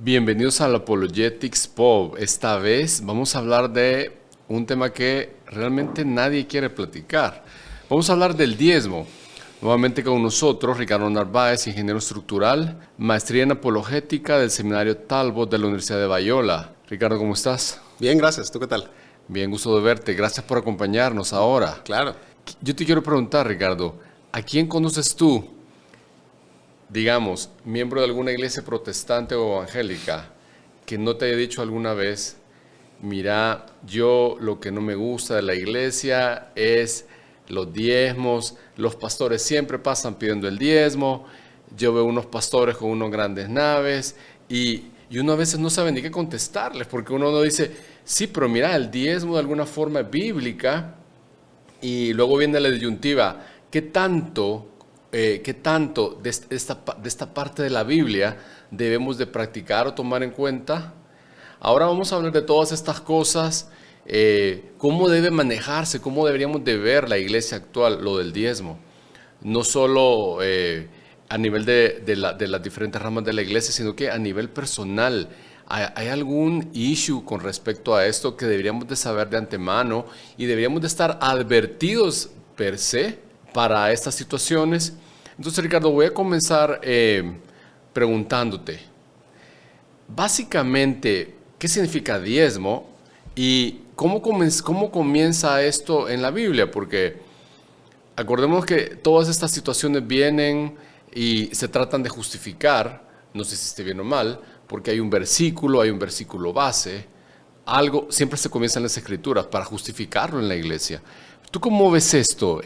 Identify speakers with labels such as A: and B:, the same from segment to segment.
A: Bienvenidos al Apologetics Pub. Esta vez vamos a hablar de un tema que realmente nadie quiere platicar. Vamos a hablar del diezmo. Nuevamente con nosotros, Ricardo Narváez, ingeniero estructural, maestría en apologética del Seminario Talbot de la Universidad de Bayona. Ricardo, ¿cómo estás?
B: Bien, gracias. ¿Tú qué tal?
A: Bien, gusto de verte. Gracias por acompañarnos ahora.
B: Claro.
A: Yo te quiero preguntar, Ricardo, ¿a quién conoces tú, digamos, miembro de alguna iglesia protestante o evangélica, que no te haya dicho alguna vez, mira, yo lo que no me gusta de la iglesia es los diezmos, los pastores siempre pasan pidiendo el diezmo, yo veo unos pastores con unos grandes naves y uno a veces no sabe ni qué contestarles, porque uno no dice, sí, pero mira, el diezmo de alguna forma es bíblica, y luego viene la disyuntiva, ¿qué tanto de esta parte de la Biblia debemos de practicar o tomar en cuenta? Ahora vamos a hablar de todas estas cosas, cómo debe manejarse, cómo deberíamos de ver la iglesia actual, lo del diezmo. No solo a nivel de las diferentes ramas de la iglesia, sino que a nivel personal. ¿Hay algún issue con respecto a esto que deberíamos de saber de antemano y deberíamos de estar advertidos per se para estas situaciones? Entonces, Ricardo, voy a comenzar preguntándote, básicamente, ¿qué significa diezmo y cómo comienza esto en la Biblia? Porque acordémonos que todas estas situaciones vienen y se tratan de justificar, no sé si esté bien o mal, porque hay un versículo base, algo, siempre se comienza en las Escrituras para justificarlo en la iglesia. ¿Tú cómo ves esto?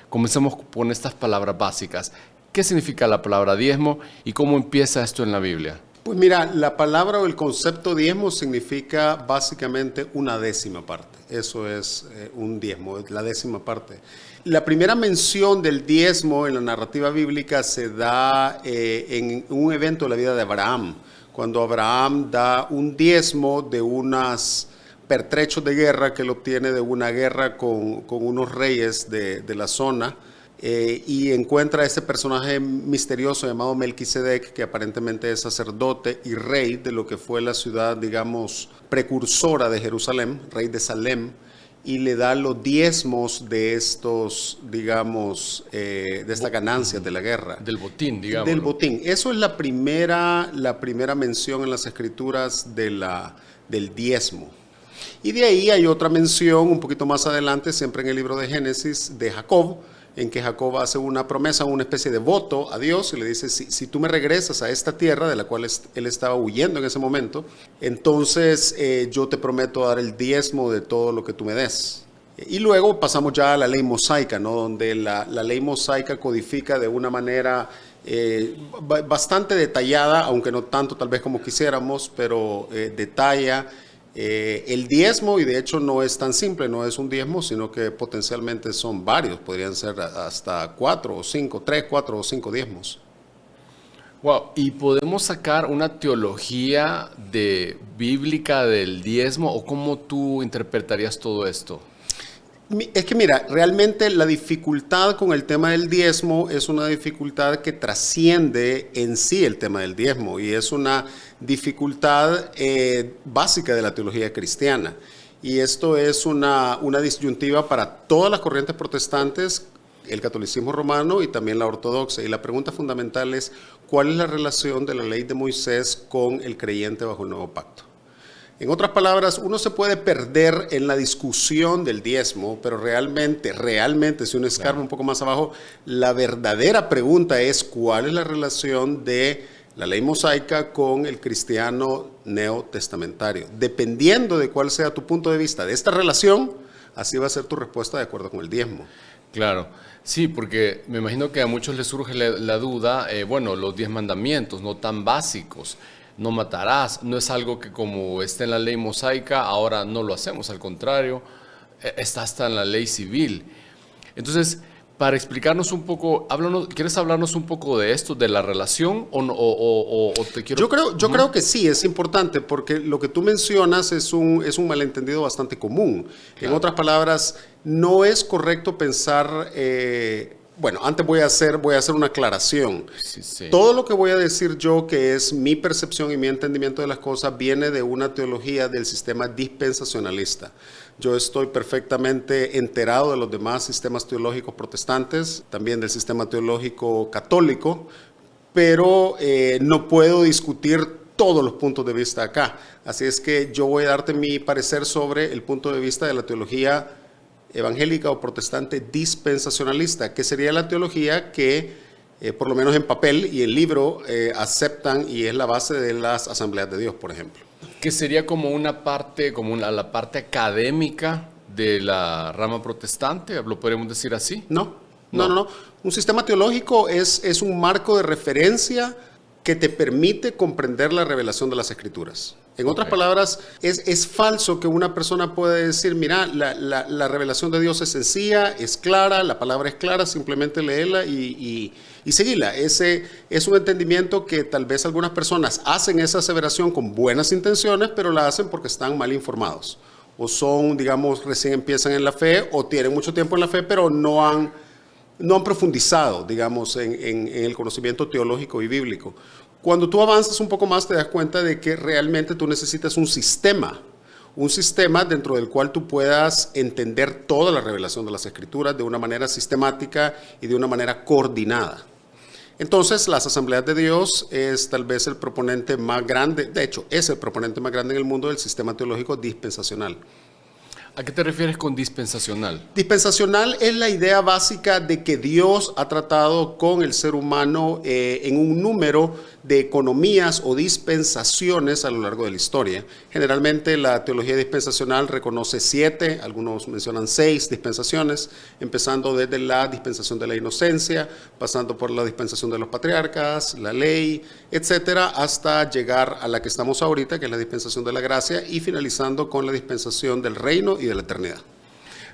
A: Comencemos con estas palabras básicas. ¿Qué significa la palabra diezmo y cómo empieza esto en la Biblia?
B: Pues mira, la palabra o el concepto diezmo significa básicamente una décima parte. Eso es un diezmo, la décima parte. La primera mención del diezmo en la narrativa bíblica se da en un evento de la vida de Abraham, cuando Abraham da un diezmo de unos pertrechos de guerra que él obtiene de una guerra con unos reyes de la zona. Y encuentra a ese personaje misterioso llamado Melquisedec, que aparentemente es sacerdote y rey de lo que fue la ciudad, digamos, precursora de Jerusalén, rey de Salem, y le da los diezmos de estos, digamos, de estas ganancias de la guerra.
A: Del botín, digamos.
B: Del botín. Eso es la primera mención en las Escrituras del diezmo. Y de ahí hay otra mención un poquito más adelante, siempre en el libro de Génesis, de Jacob, en que Jacob hace una promesa, una especie de voto a Dios y le dice, si tú me regresas a esta tierra de la cual él estaba huyendo en ese momento, entonces yo te prometo dar el diezmo de todo lo que tú me des. Y luego pasamos ya a la ley mosaica, ¿no? Donde la ley mosaica codifica de una manera bastante detallada, aunque no tanto tal vez como quisiéramos, pero detalla el diezmo, y de hecho no es tan simple, no es un diezmo, sino que potencialmente son varios, podrían ser hasta 4 o 5, 3, 4 o 5 diezmos.
A: Wow, ¿y podemos sacar una teología bíblica del diezmo o cómo tú interpretarías todo esto?
B: Es que mira, realmente la dificultad con el tema del diezmo es una dificultad que trasciende en sí el tema del diezmo y es una dificultad básica de la teología cristiana. Y esto es una disyuntiva para todas las corrientes protestantes, el catolicismo romano y también la ortodoxa. Y la pregunta fundamental es, ¿cuál es la relación de la ley de Moisés con el creyente bajo el nuevo pacto? En otras palabras, uno se puede perder en la discusión del diezmo, pero realmente, si uno escarba un poco más abajo, la verdadera pregunta es ¿cuál es la relación de la ley mosaica con el cristiano neotestamentario? Dependiendo de cuál sea tu punto de vista de esta relación, así va a ser tu respuesta de acuerdo con el diezmo.
A: Claro, sí, porque me imagino que a muchos les surge la duda, los 10 mandamientos, no tan básicos. No matarás, no es algo que como está en la ley mosaica, ahora no lo hacemos, al contrario, está hasta en la ley civil. Entonces, para explicarnos un poco, ¿quieres hablarnos un poco de esto, de la relación o te quiero...?
B: Yo creo que sí, es importante porque lo que tú mencionas es un malentendido bastante común. Claro. En otras palabras, no es correcto pensar Bueno, antes voy a hacer una aclaración.
A: Sí.
B: Todo lo que voy a decir yo, que es mi percepción y mi entendimiento de las cosas, viene de una teología del sistema dispensacionalista. Yo estoy perfectamente enterado de los demás sistemas teológicos protestantes, también del sistema teológico católico, pero no puedo discutir todos los puntos de vista acá. Así es que yo voy a darte mi parecer sobre el punto de vista de la teología evangélica o protestante dispensacionalista, que sería la teología que, por lo menos en papel y en libro, aceptan y es la base de las Asambleas de Dios, por ejemplo.
A: Que sería como una parte, la parte académica de la rama protestante, ¿lo podríamos decir así?
B: No. Un sistema teológico es un marco de referencia que te permite comprender la revelación de las Escrituras. En otras palabras, es falso que una persona pueda decir, mira, la revelación de Dios es sencilla, es clara, la palabra es clara, simplemente léela y seguirla. Ese es un entendimiento que tal vez algunas personas hacen esa aseveración con buenas intenciones, pero la hacen porque están mal informados. O son, digamos, recién empiezan en la fe o tienen mucho tiempo en la fe, pero no han profundizado, digamos, en el conocimiento teológico y bíblico. Cuando tú avanzas un poco más te das cuenta de que realmente tú necesitas un sistema dentro del cual tú puedas entender toda la revelación de las Escrituras de una manera sistemática y de una manera coordinada. Entonces, las Asambleas de Dios es tal vez el proponente más grande, de hecho, es el proponente más grande en el mundo del sistema teológico dispensacional.
A: ¿A qué te refieres con dispensacional?
B: Dispensacional es la idea básica de que Dios ha tratado con el ser humano en un número de economías o dispensaciones a lo largo de la historia. Generalmente la teología dispensacional reconoce 7, algunos mencionan 6 dispensaciones, empezando desde la dispensación de la inocencia, pasando por la dispensación de los patriarcas, la ley, etcétera, hasta llegar a la que estamos ahorita, que es la dispensación de la gracia, y finalizando con la dispensación del reino y de la eternidad.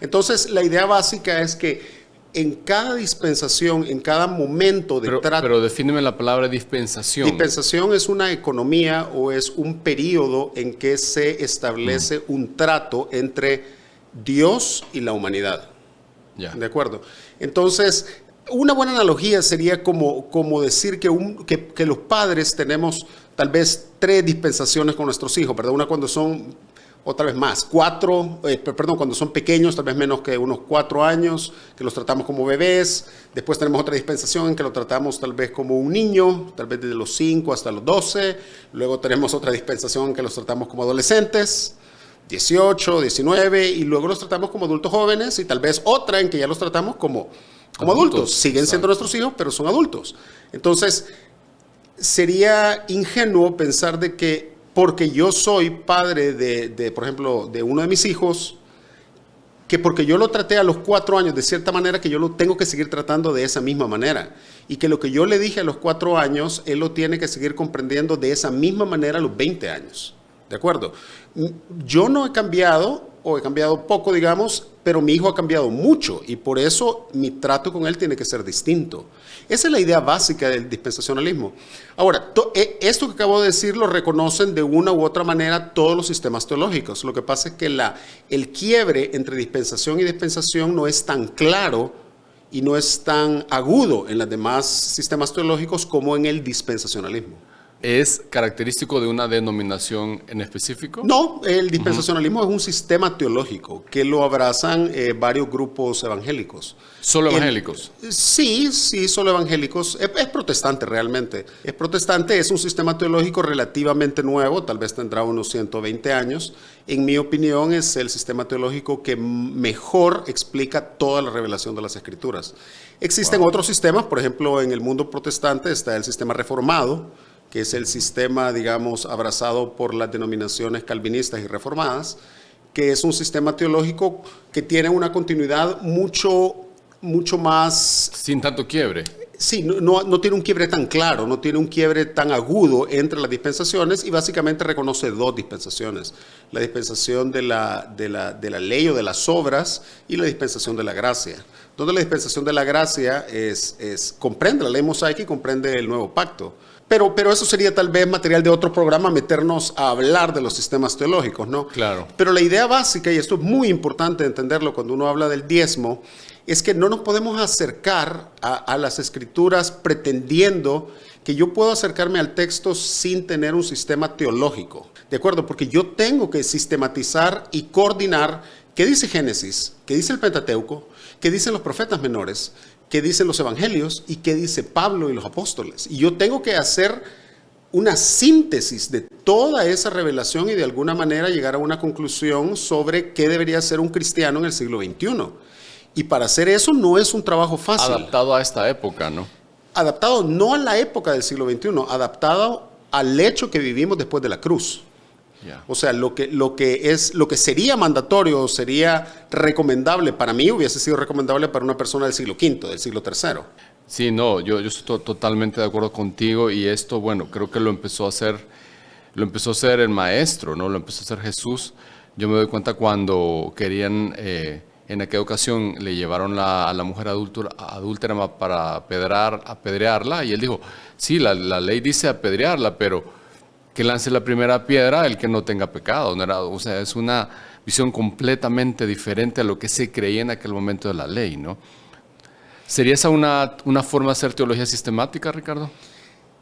B: Entonces, la idea básica es que en cada dispensación, en cada momento de trato...
A: Pero defíneme la palabra dispensación.
B: Dispensación es una economía o es un periodo en que se establece un trato entre Dios y la humanidad.
A: Ya.
B: ¿De acuerdo? Entonces, una buena analogía sería como decir que los padres tenemos tal vez 3 dispensaciones con nuestros hijos, ¿verdad? Una cuando son... otra vez más, cuando son pequeños, tal vez menos que unos 4 años, que los tratamos como bebés. Después tenemos otra dispensación en que lo tratamos tal vez como un niño, tal vez desde los 5 hasta los 12. Luego tenemos otra dispensación en que los tratamos como adolescentes, 18, 19, y luego los tratamos como adultos jóvenes, y tal vez otra en que ya los tratamos como adultos. Siguen siendo nuestros hijos, pero son adultos. Entonces, sería ingenuo pensar de que porque yo soy padre por ejemplo, de uno de mis hijos, que porque yo lo traté a los 4 años de cierta manera, que yo lo tengo que seguir tratando de esa misma manera. Y que lo que yo le dije a los 4 años, él lo tiene que seguir comprendiendo de esa misma manera a los 20 años. ¿De acuerdo? Yo no he cambiado, o he cambiado poco, digamos, pero mi hijo ha cambiado mucho y por eso mi trato con él tiene que ser distinto. Esa es la idea básica del dispensacionalismo. Ahora, esto que acabo de decir lo reconocen de una u otra manera todos los sistemas teológicos. Lo que pasa es que el quiebre entre dispensación y dispensación no es tan claro y no es tan agudo en los demás sistemas teológicos como en el dispensacionalismo.
A: ¿Es característico de una denominación en específico?
B: No, el dispensacionalismo es un sistema teológico que lo abrazan varios grupos evangélicos.
A: ¿Solo evangélicos?
B: Sí, solo evangélicos. Es protestante realmente. Es protestante, es un sistema teológico relativamente nuevo, tal vez tendrá unos 120 años. En mi opinión es el sistema teológico que mejor explica toda la revelación de las Escrituras. Existen otros sistemas, por ejemplo, en el mundo protestante está el sistema reformado, que es el sistema, digamos, abrazado por las denominaciones calvinistas y reformadas, que es un sistema teológico que tiene una continuidad mucho más...
A: Sin tanto quiebre.
B: Sí, no tiene un quiebre tan claro, no tiene un quiebre tan agudo entre las dispensaciones y básicamente reconoce 2 dispensaciones. La dispensación de la ley o de las obras y la dispensación de la gracia. donde la dispensación de la gracia comprende la ley mosaica y comprende el nuevo pacto. Pero eso sería tal vez material de otro programa, meternos a hablar de los sistemas teológicos, ¿no?
A: Claro.
B: Pero la idea básica, y esto es muy importante entenderlo cuando uno habla del diezmo, es que no nos podemos acercar a las escrituras pretendiendo que yo puedo acercarme al texto sin tener un sistema teológico, ¿de acuerdo? Porque yo tengo que sistematizar y coordinar qué dice Génesis, qué dice el Pentateuco, qué dicen los profetas menores, qué dicen los evangelios y qué dice Pablo y los apóstoles. Y yo tengo que hacer una síntesis de toda esa revelación y de alguna manera llegar a una conclusión sobre qué debería ser un cristiano en el siglo XXI. Y para hacer eso no es un trabajo fácil.
A: Adaptado a esta época, ¿no?
B: Adaptado no a la época del siglo XXI, adaptado al hecho que vivimos después de la cruz.
A: Yeah.
B: O sea, lo que sería mandatorio, sería recomendable para mí, hubiese sido recomendable para una persona del siglo V, del siglo III.
A: Sí, no, yo estoy totalmente de acuerdo contigo y esto, bueno, creo que lo empezó a hacer el maestro, ¿no? Lo empezó a hacer Jesús. Yo me doy cuenta cuando querían, en aquella ocasión le llevaron a la mujer adúltera para apedrearla y él dijo, sí, la ley dice apedrearla, pero que lance la primera piedra el que no tenga pecado, ¿no? O sea, es una visión completamente diferente a lo que se creía en aquel momento de la ley, ¿no? ¿Sería esa una forma de hacer teología sistemática, Ricardo?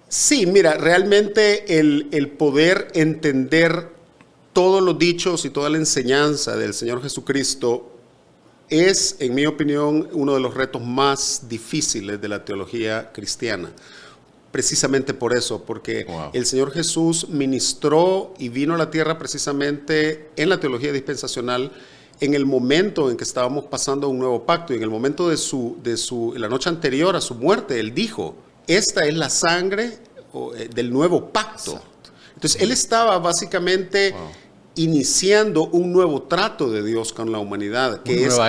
B: Sí, mira, realmente el poder entender todos los dichos y toda la enseñanza del Señor Jesucristo es, en mi opinión, uno de los retos más difíciles de la teología cristiana. Precisamente por eso, porque
A: Wow.
B: el Señor Jesús ministró y vino a la tierra precisamente en la teología dispensacional en el momento en que estábamos pasando un nuevo pacto y en el momento en la noche anterior a su muerte, Él dijo, esta es la sangre del nuevo pacto.
A: Exacto.
B: Entonces, Él estaba básicamente iniciando un nuevo trato de Dios con la humanidad, que es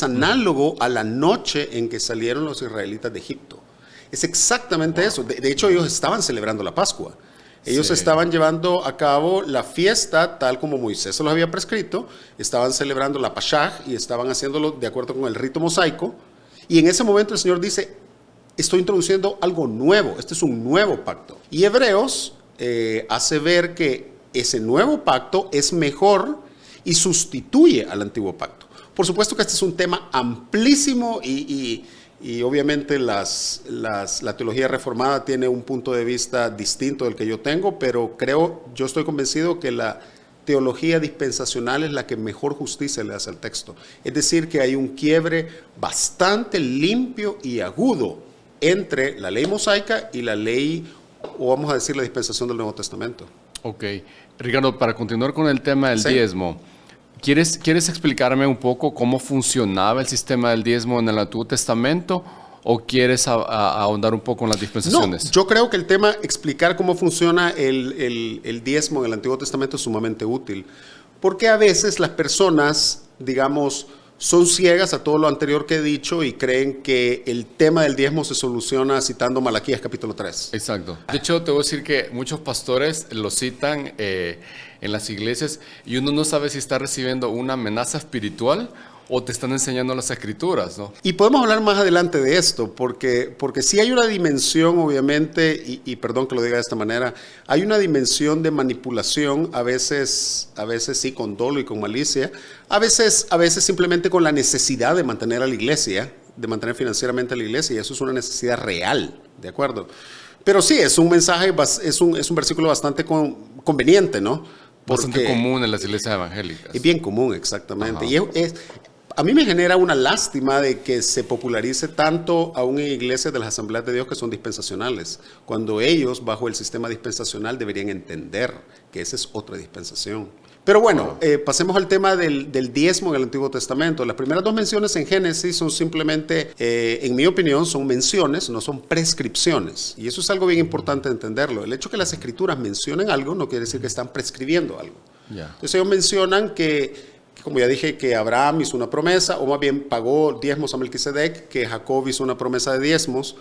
B: análogo a la noche en que salieron los israelitas de Egipto. Es exactamente eso. De hecho, ellos estaban celebrando la Pascua. Ellos estaban llevando a cabo la fiesta tal como Moisés se los había prescrito. Estaban celebrando la Pashaj y estaban haciéndolo de acuerdo con el rito mosaico. Y en ese momento el Señor dice, estoy introduciendo algo nuevo. Este es un nuevo pacto. Y Hebreos hace ver que ese nuevo pacto es mejor y sustituye al antiguo pacto. Por supuesto que este es un tema amplísimo y obviamente la teología reformada tiene un punto de vista distinto del que yo tengo, pero yo estoy convencido que la teología dispensacional es la que mejor justicia le hace al texto. Es decir, que hay un quiebre bastante limpio y agudo entre la ley mosaica y la ley, o vamos a decir, la dispensación del Nuevo Testamento.
A: Ok. Ricardo, para continuar con el tema del diezmo, ¿quieres explicarme un poco cómo funcionaba el sistema del diezmo en el Antiguo Testamento o quieres ahondar un poco en las dispensaciones?
B: No, yo creo que el tema, explicar cómo funciona el diezmo en el Antiguo Testamento es sumamente útil, porque a veces las personas, digamos, son ciegas a todo lo anterior que he dicho y creen que el tema del diezmo se soluciona citando Malaquías capítulo 3.
A: Exacto. De hecho, te voy a decir que muchos pastores lo citan en las iglesias y uno no sabe si está recibiendo una amenaza espiritual o te están enseñando las escrituras, ¿no?
B: Y podemos hablar más adelante de esto, porque sí hay una dimensión, obviamente, y perdón que lo diga de esta manera, hay una dimensión de manipulación, a veces sí con dolo y con malicia, a veces simplemente con la necesidad de mantener a la iglesia, de mantener financieramente a la iglesia, y eso es una necesidad real, ¿de acuerdo? Pero sí, es un mensaje, es un versículo bastante conveniente, ¿no?
A: Bastante común en las iglesias evangélicas.
B: Es bien común, exactamente.
A: Ajá.
B: Y a mí me genera una lástima de que se popularice tanto aún en iglesias de las Asambleas de Dios que son dispensacionales, cuando ellos, bajo el sistema dispensacional, deberían entender que esa es otra dispensación. Pero bueno, pasemos al tema del diezmo en el Antiguo Testamento. Las primeras dos menciones en Génesis son simplemente, en mi opinión, son menciones, no son prescripciones. Y eso es algo bien importante entenderlo. El hecho que las Escrituras mencionen algo no quiere decir que están prescribiendo algo.
A: Yeah.
B: Entonces ellos mencionan que, como ya dije, que Abraham hizo una promesa, o más bien pagó diezmos a Melquisedec, que Jacob hizo una promesa de diezmos,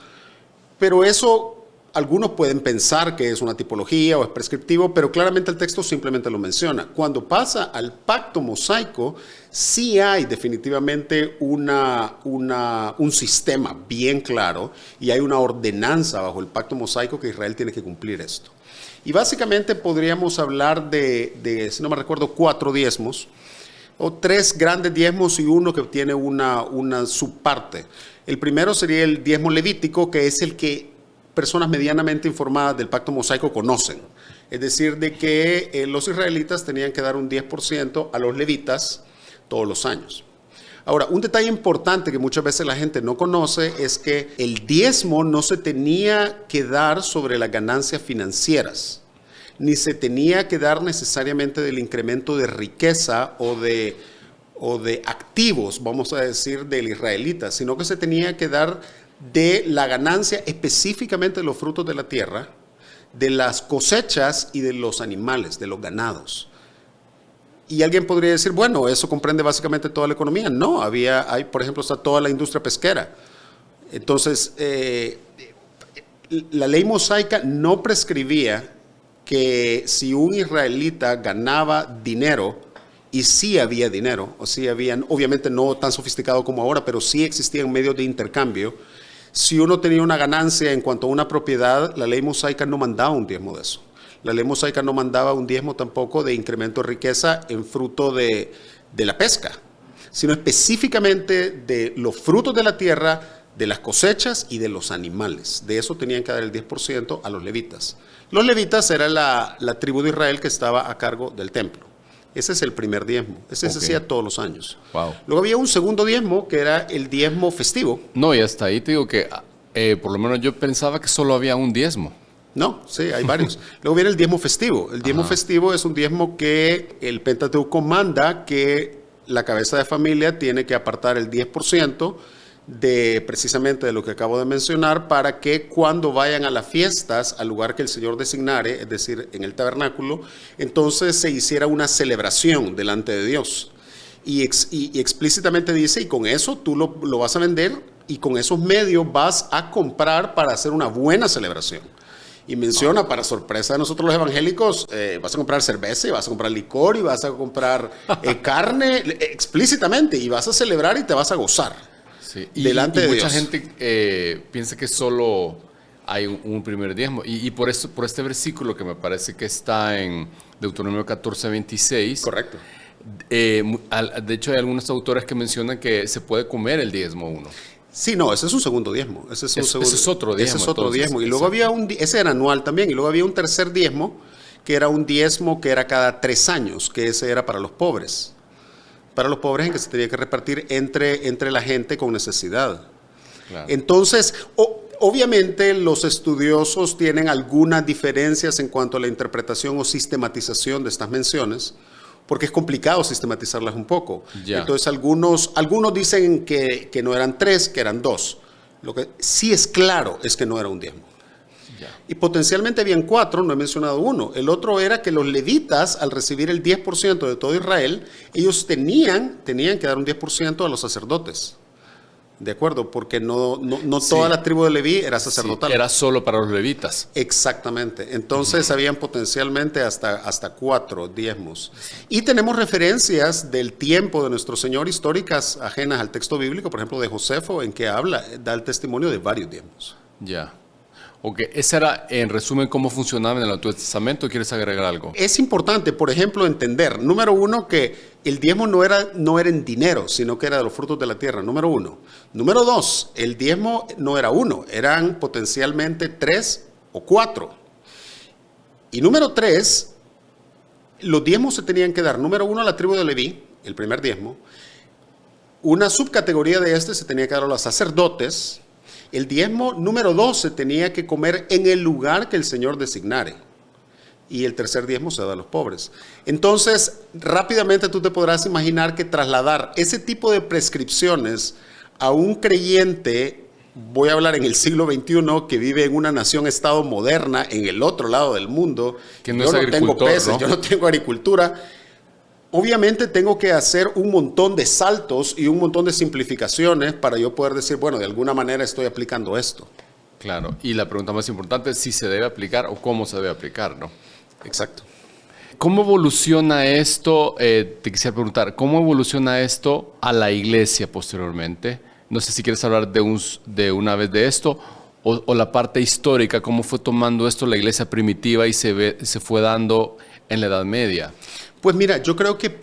B: pero eso algunos pueden pensar que es una tipología o es prescriptivo, pero claramente el texto simplemente lo menciona. Cuando pasa al pacto mosaico, sí hay definitivamente un sistema bien claro y hay una ordenanza bajo el pacto mosaico que Israel tiene que cumplir esto. Y básicamente podríamos hablar de si no me recuerdo, 4 diezmos, o 3 grandes diezmos y uno que tiene una subparte. El primero sería el diezmo levítico, que es el que personas medianamente informadas del pacto mosaico conocen. Es decir, de que los israelitas tenían que dar un 10% a los levitas todos los años. Ahora, un detalle importante que muchas veces la gente no conoce es que el diezmo no se tenía que dar sobre las ganancias financieras, ni se tenía que dar necesariamente del incremento de riqueza o de activos, vamos a decir, del israelita, sino que se tenía que dar de la ganancia específicamente de los frutos de la tierra, de las cosechas y de los animales, de los ganados. Y alguien podría decir, bueno, eso comprende básicamente toda la economía. No, por ejemplo, está toda la industria pesquera. Entonces, la ley mosaica no prescribía que si un israelita ganaba dinero, y sí había dinero, o sí habían, obviamente no tan sofisticado como ahora, pero sí existían medios de intercambio. Si uno tenía una ganancia en cuanto a una propiedad, la ley mosaica no mandaba un diezmo de eso. La ley mosaica no mandaba un diezmo tampoco de incremento de riqueza en fruto de la pesca, sino específicamente de los frutos de la tierra, de las cosechas y de los animales. De eso tenían que dar el 10% a los levitas. Los levitas era la tribu de Israel que estaba a cargo del templo. Ese es el primer diezmo. Ese se hacía todos los años.
A: Wow.
B: Luego había un segundo diezmo que era el diezmo festivo.
A: No, y hasta ahí te digo que por lo menos yo pensaba que solo había un diezmo.
B: No, sí, hay varios. Luego viene el diezmo festivo. El diezmo festivo es un diezmo que el Pentateuco manda que la cabeza de familia tiene que apartar el 10% de precisamente de lo que acabo de mencionar para que cuando vayan a las fiestas al lugar que el Señor designare, es decir, en el tabernáculo, entonces se hiciera una celebración delante de Dios. Y explícitamente dice, y con eso tú lo vas a vender y con esos medios vas a comprar para hacer una buena celebración. Y menciona, para sorpresa de nosotros los evangélicos, vas a comprar cerveza y vas a comprar licor y vas a comprar carne explícitamente y vas a celebrar y te vas a gozar.
A: Sí.
B: Delante de Dios.
A: Mucha gente piensa que solo hay un primer diezmo. Y por este versículo que me parece que está en Deuteronomio 14:26.
B: Correcto.
A: De hecho, hay algunos autores que mencionan que se puede comer el diezmo uno.
B: Sí, no, ese es un segundo diezmo. Ese es
A: otro diezmo.
B: Ese es otro
A: entonces,
B: diezmo. Y luego había ese era anual también. Y luego había un tercer diezmo, que era un diezmo que era cada 3 años, que ese era para los pobres. Para los pobres en que se tenía que repartir entre la gente con necesidad. Claro. Entonces, obviamente los estudiosos tienen algunas diferencias en cuanto a la interpretación o sistematización de estas menciones, porque es complicado sistematizarlas un poco. Ya. Entonces algunos dicen que no eran 3, que eran 2. Lo que sí es claro es que no era un diezmo. Ya. Y potencialmente habían 4, no he mencionado uno. El otro era que los levitas, al recibir el 10% de todo Israel, ellos tenían que dar un 10% a los sacerdotes. ¿De acuerdo? Porque no sí. Toda la tribu de Leví era sacerdotal.
A: Sí, era solo para los levitas.
B: Exactamente. Entonces habían potencialmente hasta 4 diezmos. Y tenemos referencias del tiempo de nuestro Señor históricas ajenas al texto bíblico, por ejemplo de Josefo, en que da el testimonio de varios diezmos.
A: Ya. Ok, ese era en resumen cómo funcionaba en el Antiguo Testamento. ¿Quieres agregar algo?
B: Es importante, por ejemplo, entender, número 1, que el diezmo no era en dinero, sino que era de los frutos de la tierra, número 1. Número 2, el diezmo no era 1, eran potencialmente 3 o 4. Y número 3, los diezmos se tenían que dar, número 1, a la tribu de Leví, el primer diezmo. Una subcategoría de se tenía que dar a los sacerdotes. El diezmo número 2 se tenía que comer en el lugar que el Señor designare. Y el tercer diezmo se da a los pobres. Entonces, rápidamente tú te podrás imaginar que trasladar ese tipo de prescripciones a un creyente, voy a hablar en el siglo XXI, que vive en una nación-estado moderna, en el otro lado del mundo.
A: Que no es agricultor,
B: tengo peces,
A: ¿no?
B: Yo no tengo agricultura. Obviamente tengo que hacer un montón de saltos y un montón de simplificaciones para yo poder decir, bueno, de alguna manera estoy aplicando esto.
A: Claro. Y la pregunta más importante es si se debe aplicar o cómo se debe aplicar, ¿no?
B: Exacto.
A: ¿Cómo evoluciona esto? Te quisiera preguntar, ¿cómo evoluciona esto a la iglesia posteriormente? No sé si quieres hablar de una vez de esto o la parte histórica, cómo fue tomando esto la iglesia primitiva y se fue dando en la Edad Media.
B: Pues mira, yo creo que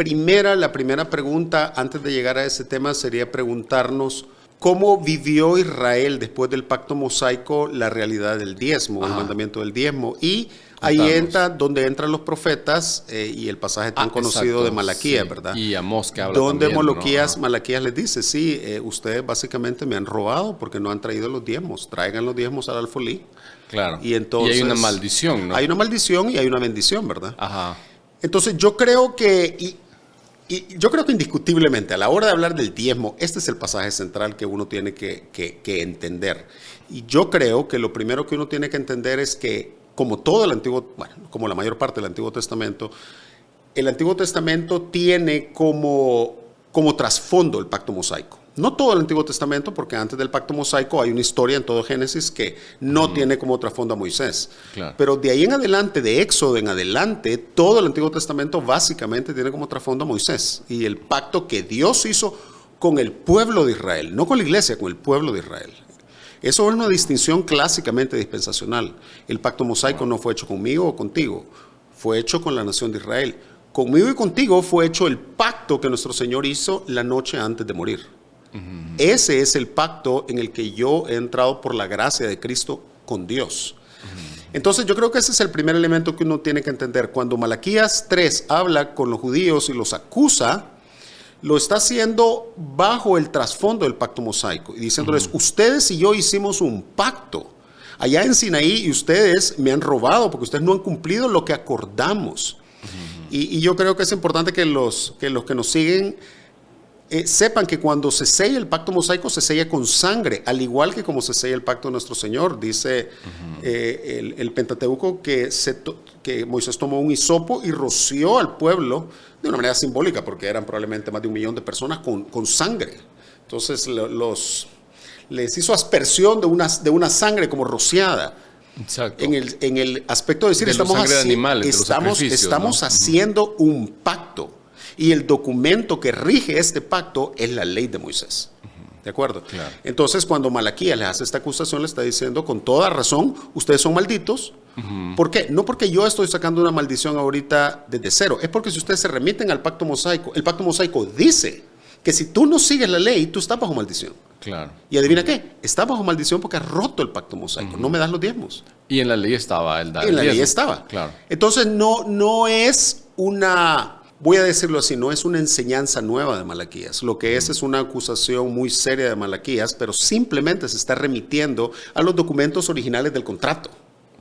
B: la primera pregunta antes de llegar a ese tema sería preguntarnos cómo vivió Israel después del pacto mosaico la realidad del diezmo, el mandamiento del diezmo. Y ahí entra donde entran los profetas y el pasaje tan conocido de Malaquías, sí, ¿verdad?
A: Y Amós que habla
B: donde
A: también, ¿no?
B: Malaquías les dice, sí, ustedes básicamente me han robado porque no han traído los diezmos. Traigan los diezmos al alfolí.
A: Claro.
B: Y entonces
A: hay una maldición, ¿no?
B: Hay una maldición y hay una bendición, ¿verdad?
A: Ajá.
B: Entonces yo creo que... Y yo creo que indiscutiblemente, a la hora de hablar del diezmo, este es el pasaje central que uno tiene que entender. Y yo creo que lo primero que uno tiene que entender es que, como todo el Antiguo, bueno, como la mayor parte del Antiguo Testamento, el Antiguo Testamento tiene como trasfondo el pacto mosaico. No todo el Antiguo Testamento, porque antes del pacto mosaico hay una historia en todo Génesis que no tiene como trasfondo a Moisés.
A: Claro.
B: Pero de ahí en adelante, de Éxodo en adelante, todo el Antiguo Testamento básicamente tiene como trasfondo a Moisés y el pacto que Dios hizo con el pueblo de Israel, no con la iglesia, con el pueblo de Israel. Eso es una distinción clásicamente dispensacional. El pacto mosaico no fue hecho conmigo o contigo, fue hecho con la nación de Israel. Conmigo y contigo fue hecho el pacto que nuestro Señor hizo la noche antes de morir. Ese es el pacto en el que yo he entrado por la gracia de Cristo con Dios. Entonces yo creo que ese es el primer elemento que uno tiene que entender. Cuando Malaquías 3 habla con los judíos y los acusa, lo está haciendo bajo el trasfondo del pacto mosaico y diciéndoles, ustedes y yo hicimos un pacto allá en Sinaí y ustedes me han robado porque ustedes no han cumplido lo que acordamos. Y yo creo que es importante que los que nos siguen sepan que cuando se sella el pacto mosaico se sella con sangre, al igual que como se sella el pacto de nuestro Señor. Dice el Pentateuco que Moisés tomó un hisopo y roció al pueblo de una manera simbólica, porque eran probablemente más de 1 millón de personas con sangre. Entonces les hizo aspersión de una sangre como rociada.
A: Exacto.
B: En el aspecto de decir, estamos haciendo un pacto. Y el documento que rige este pacto es la ley de Moisés. ¿De acuerdo?
A: Claro.
B: Entonces, cuando Malaquías le hace esta acusación, le está diciendo con toda razón, ustedes son malditos. ¿Por qué? No porque yo estoy sacando una maldición ahorita desde cero. Es porque si ustedes se remiten al pacto mosaico, el pacto mosaico dice que si tú no sigues la ley, tú estás bajo maldición.
A: Claro.
B: Y adivina qué, estás bajo maldición porque has roto el pacto mosaico. No me das los diezmos.
A: Y en la ley estaba el dar.
B: En la ley estaba.
A: Claro.
B: Entonces, no es una... Voy a decirlo así, no es una enseñanza nueva de Malaquías. Lo que es una acusación muy seria de Malaquías, pero simplemente se está remitiendo a los documentos originales del contrato.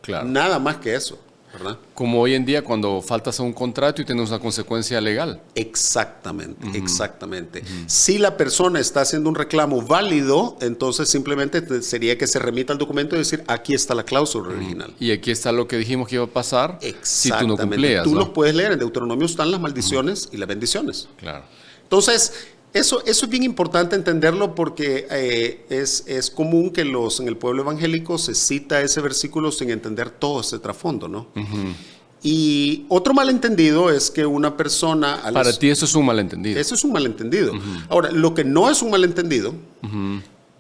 A: Claro.
B: Nada más que eso, ¿verdad?
A: Como hoy en día cuando faltas a un contrato y tienes una consecuencia legal.
B: Exactamente, exactamente. Si la persona está haciendo un reclamo válido, entonces simplemente sería que se remita al documento y decir, aquí está la cláusula original.
A: Y aquí está lo que dijimos que iba a pasar si tú no cumplías.
B: Tú lo puedes leer, en Deuteronomio están las maldiciones y las bendiciones.
A: Claro.
B: Entonces, eso es bien importante entenderlo porque es común que en el pueblo evangélico se cita ese versículo sin entender todo ese trasfondo, ¿no? Y otro malentendido es que una persona...
A: Para ti eso es un malentendido.
B: Eso es un malentendido. Ahora, lo que no es un malentendido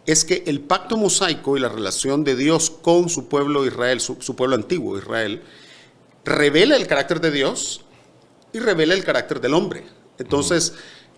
B: es que el pacto mosaico y la relación de Dios con su pueblo Israel, su pueblo antiguo Israel, revela el carácter de Dios y revela el carácter del hombre. Entonces...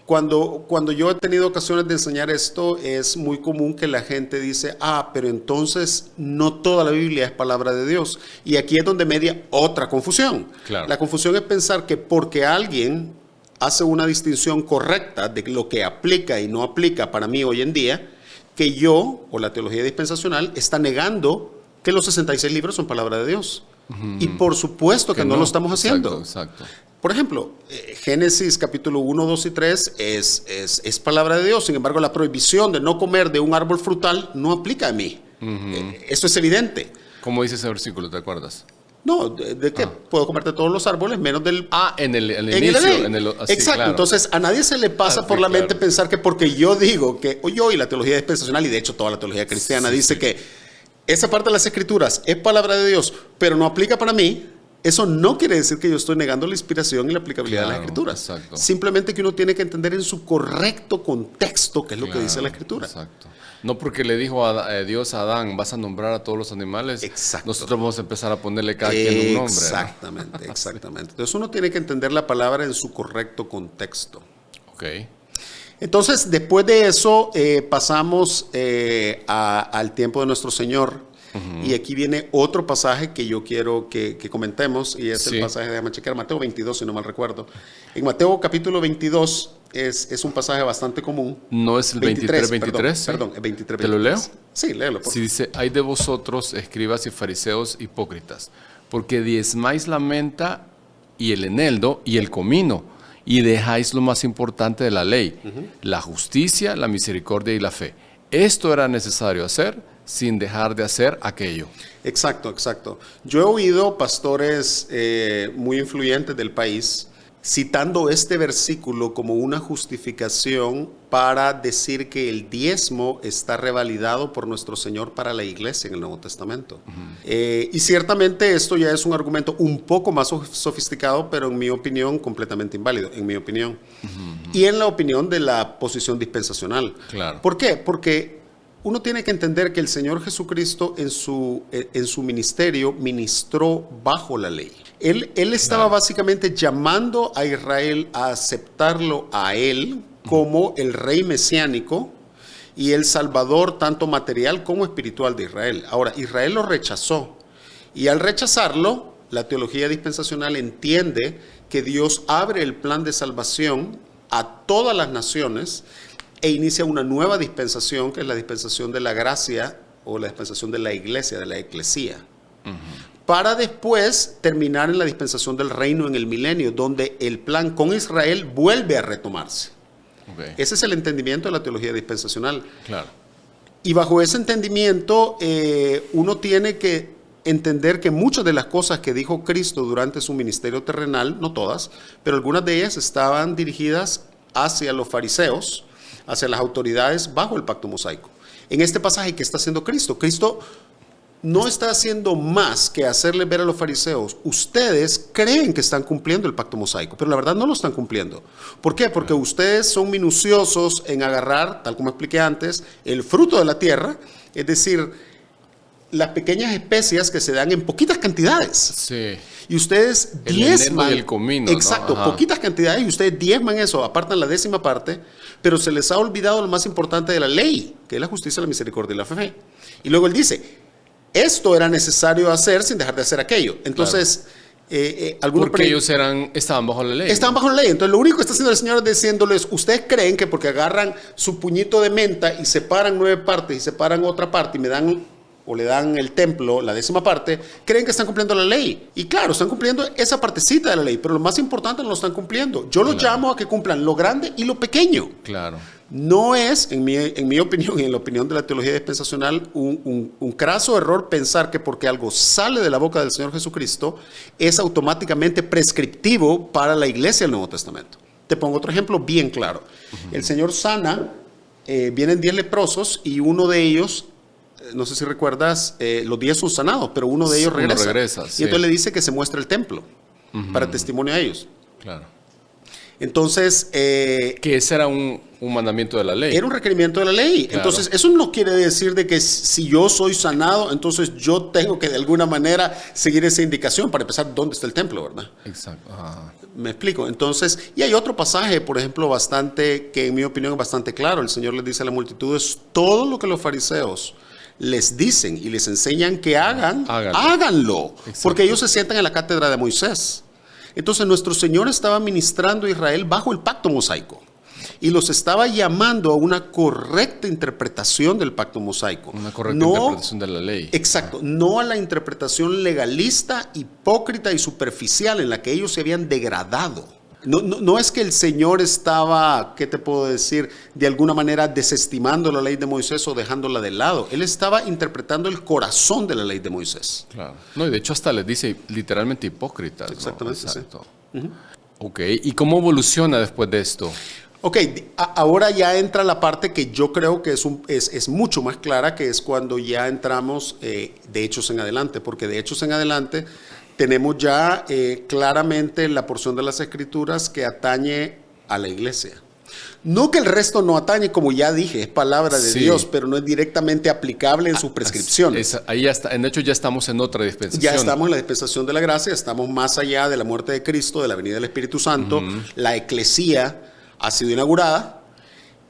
B: Cuando yo he tenido ocasiones de enseñar esto, es muy común que la gente dice, pero entonces no toda la Biblia es palabra de Dios. Y aquí es donde media otra confusión.
A: Claro.
B: La confusión es pensar que porque alguien hace una distinción correcta de lo que aplica y no aplica para mí hoy en día, que yo, o la teología dispensacional, está negando que los 66 libros son palabra de Dios. Y por supuesto que no lo estamos haciendo.
A: Exacto.
B: Por ejemplo, Génesis capítulo 1, 2 y 3 es palabra de Dios. Sin embargo, la prohibición de no comer de un árbol frutal no aplica a mí. Eso es evidente.
A: ¿Cómo dice ese versículo? ¿Te acuerdas?
B: No, de que puedo comerte todos los árboles menos del...
A: en el inicio.
B: Así, exacto. Claro. Entonces, a nadie se le pasa por la mente pensar que porque yo digo que, y la teología dispensacional, y de hecho toda la teología cristiana dice que esa parte de las Escrituras es palabra de Dios, pero no aplica para mí, eso no quiere decir que yo estoy negando la inspiración y la aplicabilidad de las Escrituras.
A: Exacto.
B: Simplemente que uno tiene que entender en su correcto contexto qué es lo que dice la Escritura.
A: Exacto. No porque le dijo Dios a Adán, vas a nombrar a todos los animales,
B: Exacto.
A: nosotros vamos a empezar a ponerle cada quien un nombre.
B: Exactamente, ¿no? Exactamente. Entonces uno tiene que entender la palabra en su correcto contexto.
A: Ok.
B: Entonces, después de eso, pasamos al tiempo de nuestro Señor. Y aquí viene otro pasaje que yo quiero que comentemos, y es el pasaje, déjame checar, Mateo 22, si no mal recuerdo. En Mateo capítulo 22 es un pasaje bastante común.
A: ¿No es el 23?
B: Perdón, el 23.
A: ¿Te lo leo?
B: Sí, léelo.
A: Sí, dice, hay de vosotros, escribas y fariseos hipócritas, porque diezmáis la menta y el eneldo y el comino, y dejáis lo más importante de la ley, la justicia, la misericordia y la fe. Esto era necesario hacer sin dejar de hacer aquello.
B: Exacto, exacto. Yo he oído pastores muy influyentes del país citando este versículo como una justificación para decir que el diezmo está revalidado por nuestro Señor para la iglesia en el Nuevo Testamento. Y ciertamente esto ya es un argumento un poco más sofisticado, pero en mi opinión completamente inválido, en mi opinión. Y en la opinión de la posición dispensacional.
A: Claro.
B: ¿Por qué? Porque uno tiene que entender que el Señor Jesucristo en su ministerio ministró bajo la ley. Él estaba básicamente llamando a Israel a aceptarlo a Él como el rey mesiánico y el salvador tanto material como espiritual de Israel. Ahora, Israel lo rechazó y al rechazarlo, la teología dispensacional entiende que Dios abre el plan de salvación a todas las naciones e inicia una nueva dispensación, que es la dispensación de la gracia o la dispensación de la iglesia, de la eclesía. Para después terminar en la dispensación del reino en el milenio, donde el plan con Israel vuelve a retomarse.
A: Okay.
B: Ese es el entendimiento de la teología dispensacional.
A: Claro.
B: Y bajo ese entendimiento, uno tiene que entender que muchas de las cosas que dijo Cristo durante su ministerio terrenal, no todas, pero algunas de ellas estaban dirigidas hacia los fariseos, hacia las autoridades bajo el pacto mosaico. En este pasaje, ¿qué está haciendo Cristo? Cristo no está haciendo más que hacerle ver a los fariseos, ustedes creen que están cumpliendo el pacto mosaico, pero la verdad no lo están cumpliendo. ¿Por qué? Porque ustedes son minuciosos en agarrar, tal como expliqué antes, el fruto de la tierra, es decir, las pequeñas especias que se dan en poquitas cantidades.
A: Sí.
B: Y ustedes
A: el
B: diezman.
A: Y el comino,
B: exacto,
A: ¿no?
B: poquitas cantidades y ustedes diezman eso, apartan la 10ª parte, pero se les ha olvidado lo más importante de la ley, que es la justicia, la misericordia y la fe. Y luego él dice, esto era necesario hacer sin dejar de hacer aquello. Entonces, algunos
A: porque ellos estaban bajo la ley.
B: Estaban bajo la ley. Entonces, lo único que está haciendo el Señor es diciéndoles, ustedes creen que porque agarran su puñito de menta y separan 9 partes y separan otra parte y me dan o le dan el templo, la 10ª parte, creen que están cumpliendo la ley. Y claro, están cumpliendo esa partecita de la ley, pero lo más importante no lo están cumpliendo. Yo los llamo a que cumplan lo grande y lo pequeño.
A: Claro.
B: No es, en mi opinión y en la opinión de la teología dispensacional, un craso error pensar que porque algo sale de la boca del Señor Jesucristo es automáticamente prescriptivo para la iglesia del Nuevo Testamento. Te pongo otro ejemplo bien claro. El Señor sana, vienen 10 leprosos y uno de ellos, no sé si recuerdas, los 10 son sanados, pero uno de ellos regresa.
A: Sí.
B: Y entonces le dice que se muestre el templo para testimonio a ellos.
A: Claro.
B: Entonces...
A: que ese era un mandamiento de la ley.
B: Era un requerimiento de la ley.
A: Claro.
B: Entonces, eso no quiere decir de que si yo soy sanado, entonces yo tengo que de alguna manera seguir esa indicación para empezar dónde está el templo, ¿verdad?
A: Exacto. Ajá.
B: Me explico. Entonces, y hay otro pasaje, por ejemplo, que en mi opinión es bastante claro. El Señor les dice a la multitud, es todo lo que los fariseos les dicen y les enseñan que háganlo.
A: Exacto.
B: Porque ellos se sientan en la cátedra de Moisés. Entonces nuestro Señor estaba ministrando a Israel bajo el pacto mosaico y los estaba llamando a una correcta interpretación del pacto mosaico.
A: Una correcta interpretación de la ley.
B: Exacto, no a la interpretación legalista, hipócrita y superficial en la que ellos se habían degradado. No es que el Señor estaba, ¿qué te puedo decir?, de alguna manera desestimando la ley de Moisés o dejándola de lado. Él estaba interpretando el corazón de la ley de Moisés.
A: Claro. No, y de hecho hasta les dice literalmente hipócritas.
B: Exactamente,
A: ¿no? Exacto.
B: Sí.
A: Ok, ¿y cómo evoluciona después de esto?
B: Ok, ahora ya entra la parte que yo creo que es mucho más clara, que es cuando ya entramos de Hechos en adelante, porque de Hechos en adelante tenemos ya claramente la porción de las Escrituras que atañe a la iglesia. No que el resto no atañe, como ya dije, es palabra de Dios, pero no es directamente aplicable en sus prescripciones.
A: Ahí ya está. En hecho, ya estamos en otra dispensación.
B: Ya estamos en la dispensación de la gracia, estamos más allá de la muerte de Cristo, de la venida del Espíritu Santo. La eclesía ha sido inaugurada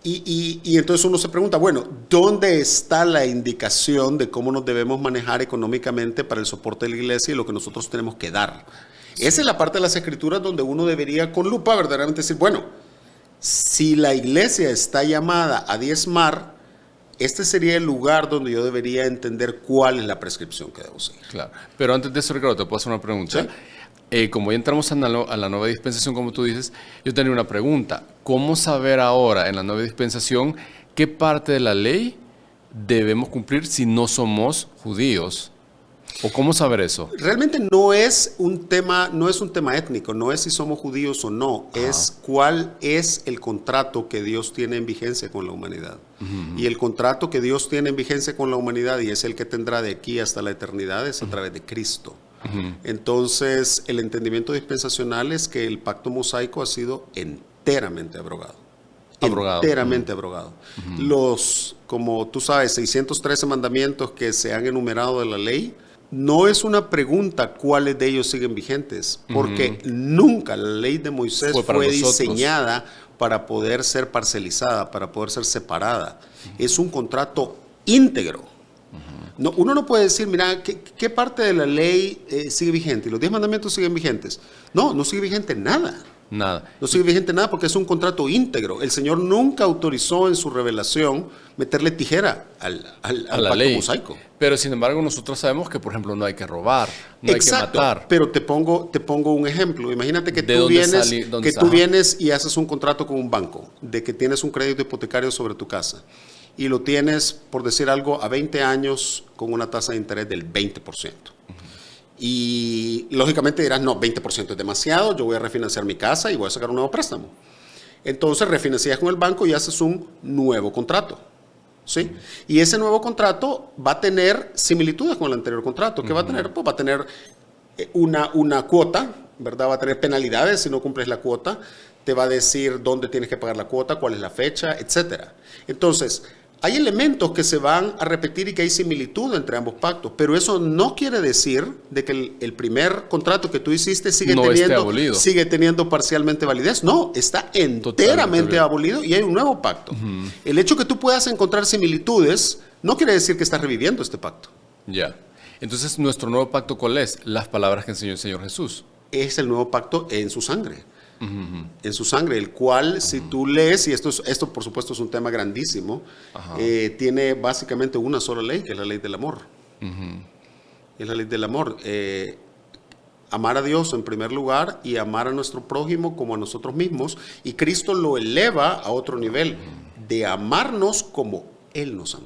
B: y entonces uno se pregunta, bueno, ¿dónde está la indicación de cómo nos debemos manejar económicamente para el soporte de la iglesia y lo que nosotros tenemos que dar? Esa es la parte de las Escrituras donde uno debería con lupa verdaderamente decir, bueno, si la iglesia está llamada a diezmar, este sería el lugar donde yo debería entender cuál es la prescripción que debo seguir.
A: Claro, pero antes de eso, Ricardo, te puedo hacer una pregunta.
B: ¿Sí?
A: Como ya entramos a la nueva dispensación, como tú dices, yo tenía una pregunta. ¿Cómo saber ahora en la nueva dispensación qué parte de la ley debemos cumplir si no somos judíos? ¿O cómo saber eso?
B: Realmente no es un tema étnico, no es si somos judíos o no, es cuál es el contrato que Dios tiene en vigencia con la humanidad. Y el contrato que Dios tiene en vigencia con la humanidad, y es el que tendrá de aquí hasta la eternidad, es a través de Cristo. Entonces, el entendimiento dispensacional es que el pacto mosaico ha sido enteramente abrogado. Enteramente abrogado. Los, como tú sabes, 613 mandamientos que se han enumerado de la ley, no es una pregunta cuáles de ellos siguen vigentes, porque nunca la ley de Moisés fue diseñada para poder ser parcelizada, para poder ser separada. Es un contrato íntegro. No, uno no puede decir, mira, ¿qué parte de la ley sigue vigente? ¿Y los 10 mandamientos siguen vigentes? No sigue vigente nada.
A: Nada.
B: No sigue vigente nada porque es un contrato íntegro. El Señor nunca autorizó en su revelación meterle tijera al pacto mosaico.
A: Pero sin embargo nosotros sabemos que, por ejemplo, no hay que robar, no hay que matar.
B: Pero te pongo un ejemplo. Imagínate que tú vienes y haces un contrato con un banco de que tienes un crédito hipotecario sobre tu casa y lo tienes, por decir algo, a 20 años con una tasa de interés del 20%. Y lógicamente dirás, no, 20% es demasiado, yo voy a refinanciar mi casa y voy a sacar un nuevo préstamo. Entonces refinancias con el banco y haces un nuevo contrato, ¿sí? Y ese nuevo contrato va a tener similitudes con el anterior contrato. ¿Qué va a tener? Pues va a tener una cuota, ¿verdad? Va a tener penalidades si no cumples la cuota, te va a decir dónde tienes que pagar la cuota, cuál es la fecha, etcétera. Entonces, hay elementos que se van a repetir y que hay similitud entre ambos pactos, pero eso no quiere decir de que el primer contrato que tú hiciste sigue teniendo parcialmente validez. No, está enteramente abolido y hay un nuevo pacto. El hecho que tú puedas encontrar similitudes no quiere decir que estás reviviendo este pacto.
A: Ya. Entonces, ¿nuestro nuevo pacto cuál es? Las palabras que enseñó el Señor Jesús.
B: Es el nuevo pacto en su sangre. En su sangre, el cual si tú lees, y esto por supuesto es un tema grandísimo, tiene básicamente una sola ley, que es la ley del amor. Es la ley del amor. Amar a Dios en primer lugar y amar a nuestro prójimo como a nosotros mismos, y Cristo lo eleva a otro nivel, de amarnos como Él nos ama.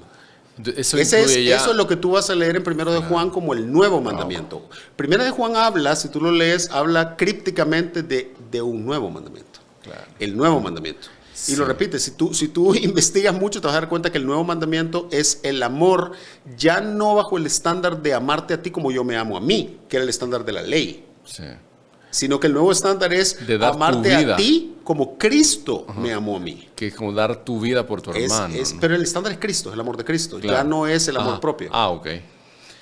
B: Eso es lo que tú vas a leer en 1 de Juan como el nuevo mandamiento. 1 de Juan habla, si tú lo lees, habla crípticamente de un nuevo mandamiento. Claro. El nuevo mandamiento. Sí. Y lo repite, si tú investigas mucho, te vas a dar cuenta que el nuevo mandamiento es el amor, ya no bajo el estándar de amarte a ti como yo me amo a mí, que era el estándar de la ley. Sí. Sino que el nuevo estándar es amarte a ti como Cristo me amó a mí.
A: Que es como dar tu vida por tu hermano.
B: Pero el estándar es Cristo, es el amor de Cristo. Claro. Ya no es el amor propio.
A: Ok.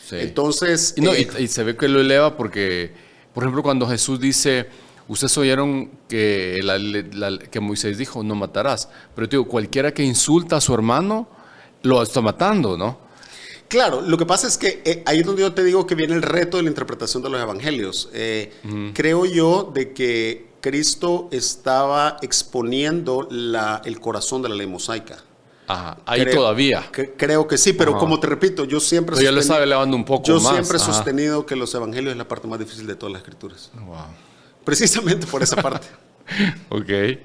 A: Sí.
B: Entonces...
A: y se ve que lo eleva porque, por ejemplo, cuando Jesús dice, ustedes oyeron que Moisés dijo, no matarás. Pero te digo, cualquiera que insulta a su hermano, lo está matando, ¿no?
B: Claro, lo que pasa es que ahí es donde yo te digo que viene el reto de la interpretación de los evangelios. Creo yo de que Cristo estaba exponiendo el corazón de la ley mosaica.
A: Ajá, ahí todavía.
B: Creo que sí, pero como te repito, yo siempre
A: lo estaba elevando un poco más.
B: Yo siempre he sostenido que los evangelios es la parte más difícil de todas las escrituras. Wow. Precisamente por esa parte.
A: Ok.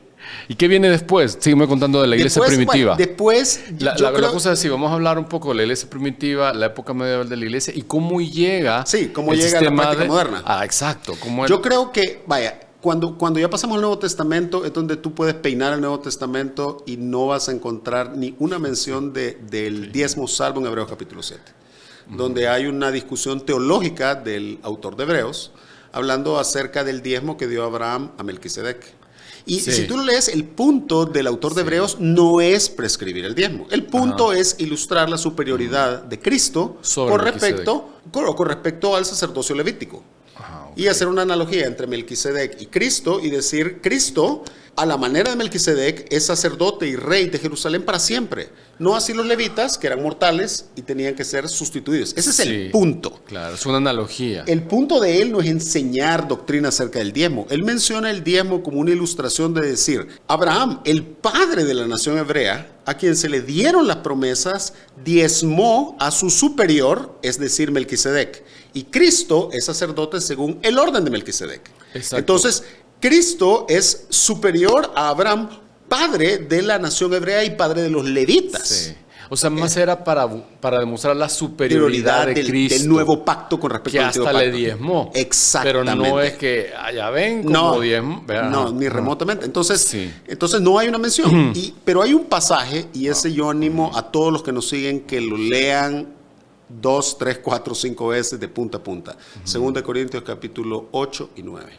A: ¿Y qué viene después? Sígueme contando de la iglesia primitiva.
B: La
A: cosa es si vamos a hablar un poco de la iglesia primitiva, la época medieval de la iglesia y cómo llega
B: a la práctica moderna.
A: Exacto.
B: Yo creo que, Cuando ya pasamos al Nuevo Testamento, es donde tú puedes peinar el Nuevo Testamento y no vas a encontrar ni una mención del diezmo salvo en Hebreos capítulo 7, donde hay una discusión teológica del autor de Hebreos, hablando acerca del diezmo que dio Abraham a Melquisedec. Y si tú lees, el punto del autor de Hebreos no es prescribir el diezmo. El punto es ilustrar la superioridad de Cristo con respecto al sacerdocio levítico. Y hacer una analogía entre Melquisedec y Cristo y decir, Cristo, a la manera de Melquisedec, es sacerdote y rey de Jerusalén para siempre. No así los levitas, que eran mortales y tenían que ser sustituidos. Ese es el punto.
A: Claro, es una analogía.
B: El punto de él no es enseñar doctrina acerca del diezmo. Él menciona el diezmo como una ilustración de decir, Abraham, el padre de la nación hebrea, a quien se le dieron las promesas, diezmó a su superior, es decir, Melquisedec. Y Cristo es sacerdote según el orden de Melquisedec. Exacto. Entonces, Cristo es superior a Abraham, padre de la nación hebrea y padre de los levitas.
A: Sí. O sea, más era para demostrar la superioridad de Cristo.
B: Del nuevo pacto con respecto al antiguo pacto.
A: Que hasta le diezmó.
B: Exactamente.
A: Pero no es que, ya ven, como diezmo.
B: No, ni remotamente. Entonces no hay una mención. Pero hay un pasaje, y ese yo animo a todos los que nos siguen que lo lean 2, 3, 4, 5 veces de punta a punta. 2 Corintios capítulo 8 y 9.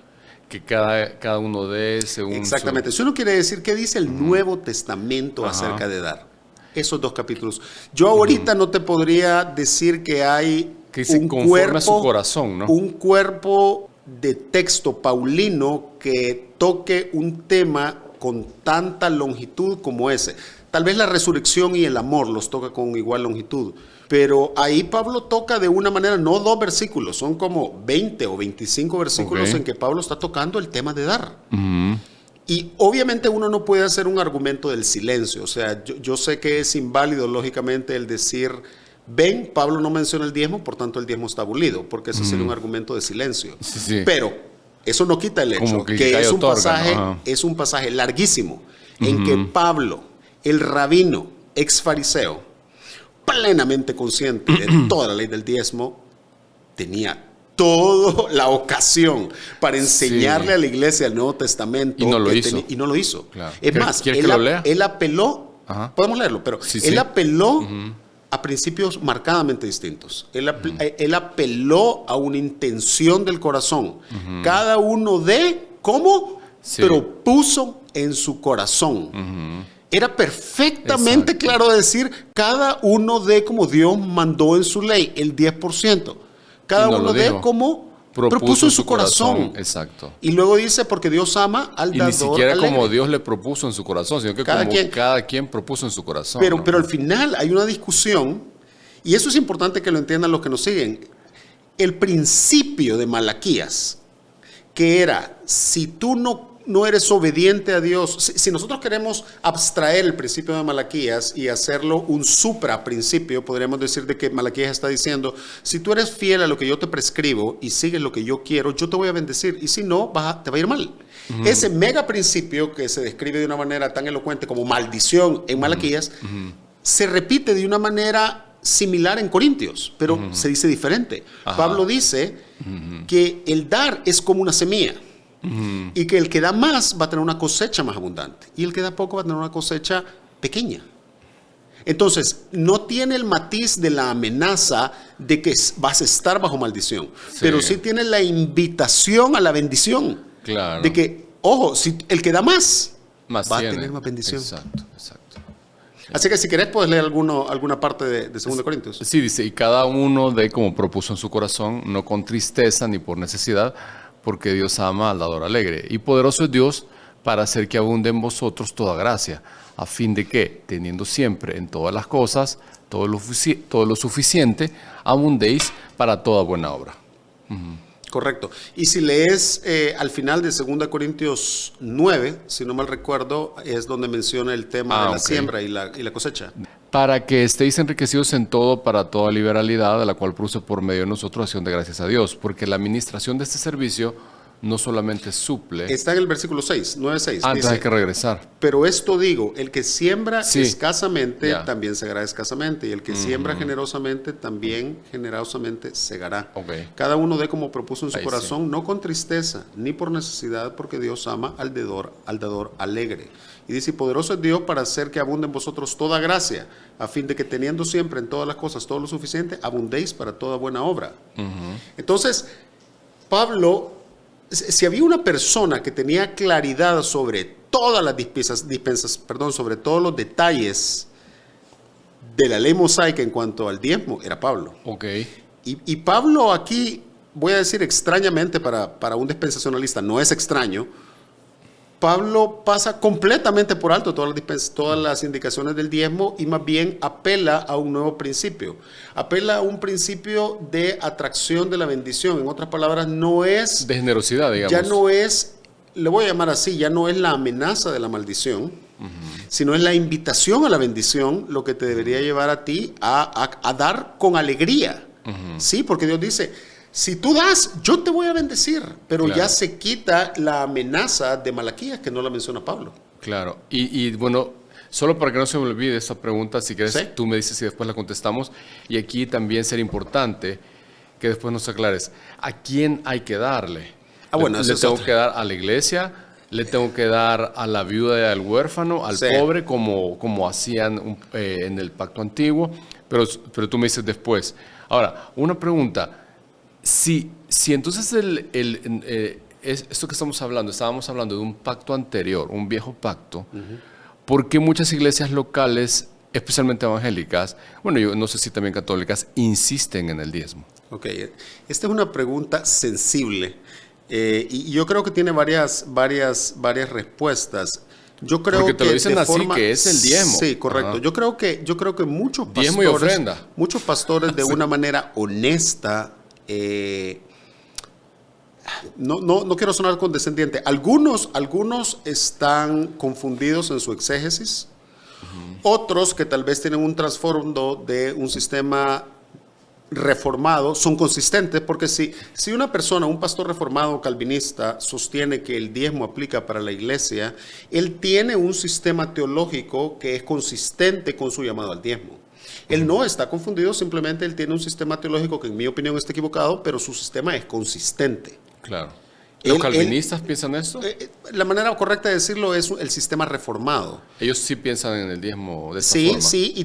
A: Que cada uno de según
B: exactamente. Si uno quiere decir qué dice el Nuevo Testamento acerca de dar, esos 2 capítulos. Yo ahorita no te podría decir que hay
A: que dice, un cuerpo a su corazón, ¿no?
B: Un cuerpo de texto paulino que toque un tema con tanta longitud como ese. Tal vez la resurrección y el amor los toca con igual longitud. Pero ahí Pablo toca de una manera, no 2 versículos, son como 20 o 25 versículos en que Pablo está tocando el tema de dar. Y obviamente uno no puede hacer un argumento del silencio. O sea, yo sé que es inválido lógicamente el decir, ven, Pablo no menciona el diezmo, por tanto el diezmo está abolido, porque ese sería un argumento de silencio. Pero eso no quita el hecho que es un pasaje larguísimo en que Pablo, el rabino, ex fariseo, plenamente consciente de toda la ley del diezmo, tenía toda la ocasión para enseñarle a la iglesia el Nuevo Testamento.
A: Y no lo hizo.
B: Y no lo hizo.
A: Claro.
B: Es más,
A: que lo lea?
B: Él apeló, podemos leerlo, pero él apeló a principios marcadamente distintos. Él apeló a una intención del corazón. Cada uno de cómo propuso en su corazón. Era perfectamente claro decir, cada uno de como Dios mandó en su ley, el 10%. Cada uno de como propuso en su corazón.
A: Exacto.
B: Y luego dice, porque Dios ama al dador.
A: Y ni siquiera
B: alegre.
A: Como Dios le propuso en su corazón, sino que cada quien propuso en su corazón.
B: Pero al final hay una discusión, y eso es importante que lo entiendan los que nos siguen. El principio de Malaquías, que era, si tú no eres obediente a Dios. Si nosotros queremos abstraer el principio de Malaquías y hacerlo un supraprincipio, podríamos decir de que Malaquías está diciendo, si tú eres fiel a lo que yo te prescribo y sigues lo que yo quiero, yo te voy a bendecir, y si no, te va a ir mal. Ese mega principio que se describe de una manera tan elocuente como maldición en Malaquías, se repite de una manera similar en Corintios, pero se dice diferente. Pablo dice que el dar es como una semilla. Y que el que da más va a tener una cosecha más abundante y el que da poco va a tener una cosecha pequeña. Entonces, no tiene el matiz de la amenaza de que vas a estar bajo maldición, pero sí tiene la invitación a la bendición.
A: Claro.
B: De que, ojo, si el que da más va a tener más bendición.
A: Exacto.
B: Así que si querés puedes leer alguna parte de 2 Corintios.
A: Sí, dice, y cada uno de como propuso en su corazón, no con tristeza ni por necesidad, porque Dios ama al dador alegre. Y poderoso es Dios para hacer que abunde en vosotros toda gracia, a fin de que, teniendo siempre en todas las cosas todo lo suficiente, abundéis para toda buena obra.
B: Correcto. Y si lees al final de 2 Corintios 9, si no mal recuerdo, es donde menciona el tema de la siembra y la cosecha.
A: Para que estéis enriquecidos en todo para toda liberalidad, de la cual produce por medio de nosotros acción de gracias a Dios, porque la administración de este servicio no solamente suple.
B: Está en el versículo 6, 9:6.
A: Entonces hay que regresar.
B: Pero esto digo, el que siembra
A: Sí.
B: escasamente, también segará escasamente. Y el que siembra generosamente, también generosamente segará.
A: Okay.
B: Cada uno dé como propuso en su
A: Ahí
B: corazón, no con tristeza, ni por necesidad, porque Dios ama al dador alegre. Y dice, poderoso es Dios para hacer que abunde en vosotros toda gracia, a fin de que teniendo siempre en todas las cosas todo lo suficiente, abundéis para toda buena obra. Entonces, Pablo, si había una persona que tenía claridad sobre todas las sobre todos los detalles de la ley mosaica en cuanto al diezmo, era Pablo.
A: Okay.
B: Y Pablo aquí, voy a decir extrañamente para un dispensacionalista, no es extraño, Pablo pasa completamente por alto todas las indicaciones del diezmo y más bien apela a un nuevo principio. Apela a un principio de atracción de la bendición. En otras palabras, no es...
A: De generosidad, digamos.
B: Ya no es, le voy a llamar así, ya no es la amenaza de la maldición, sino es la invitación a la bendición lo que te debería llevar a ti a dar con alegría. Sí, porque Dios dice... Si tú das, yo te voy a bendecir, pero
A: claro.
B: Ya se quita la amenaza de Malaquías, que no la menciona Pablo.
A: Claro, y bueno, solo para que no se me olvide esta pregunta, si quieres,
B: ¿Sí?
A: Tú me dices y después la contestamos, y aquí también sería importante que después nos aclares, ¿a quién hay que darle?
B: Bueno,
A: ¿Le tengo que dar a la iglesia? ¿Le tengo que dar a la viuda y al huérfano, al pobre, como hacían en el pacto antiguo? Pero tú me dices después. Ahora, una pregunta. Si entonces esto que estábamos hablando de un pacto anterior, un viejo pacto, ¿por qué muchas iglesias locales, especialmente evangélicas, bueno, yo no sé si también católicas, insisten en el diezmo?
B: Ok, esta es una pregunta sensible y yo creo que tiene varias respuestas. Yo creo
A: porque te lo dicen así,
B: forma,
A: que es el diezmo.
B: Sí, correcto. Yo creo que muchos pastores,
A: diezmo y ofrenda.
B: Muchos pastores de una manera honesta, no quiero sonar condescendiente. Algunos están confundidos en su exégesis. Otros que tal vez tienen un trasfondo de un sistema reformado son consistentes, porque si una persona, un pastor reformado calvinista, sostiene que el diezmo aplica para la iglesia, él tiene un sistema teológico que es consistente con su llamado al diezmo. Él no está confundido, simplemente él tiene un sistema teológico que en mi opinión está equivocado, pero su sistema es consistente.
A: Claro. ¿Los calvinistas piensan esto?
B: La manera correcta de decirlo es el sistema reformado.
A: Ellos sí piensan en el diezmo de esta forma.
B: Sí, y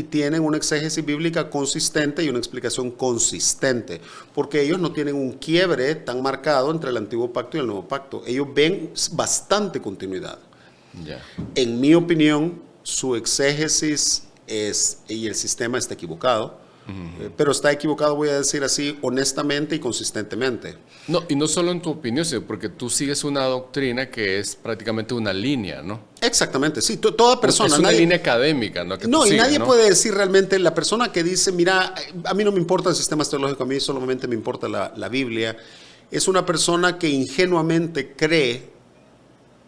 B: tienen una exégesis bíblica consistente y una explicación consistente, porque ellos no tienen un quiebre tan marcado entre el antiguo pacto y el nuevo pacto. Ellos ven bastante continuidad.
A: Ya.
B: En mi opinión, su exégesis y el sistema está equivocado, pero está equivocado, voy a decir así, honestamente y consistentemente.
A: No, y no solo en tu opinión, sino porque tú sigues una doctrina que es prácticamente una línea, ¿no?
B: Exactamente, sí, toda persona.
A: Es una línea académica, ¿no?
B: Y nadie puede decir realmente, la persona que dice, mira, a mí no me importa el sistema teológico, a mí solamente me importa la Biblia, es una persona que ingenuamente cree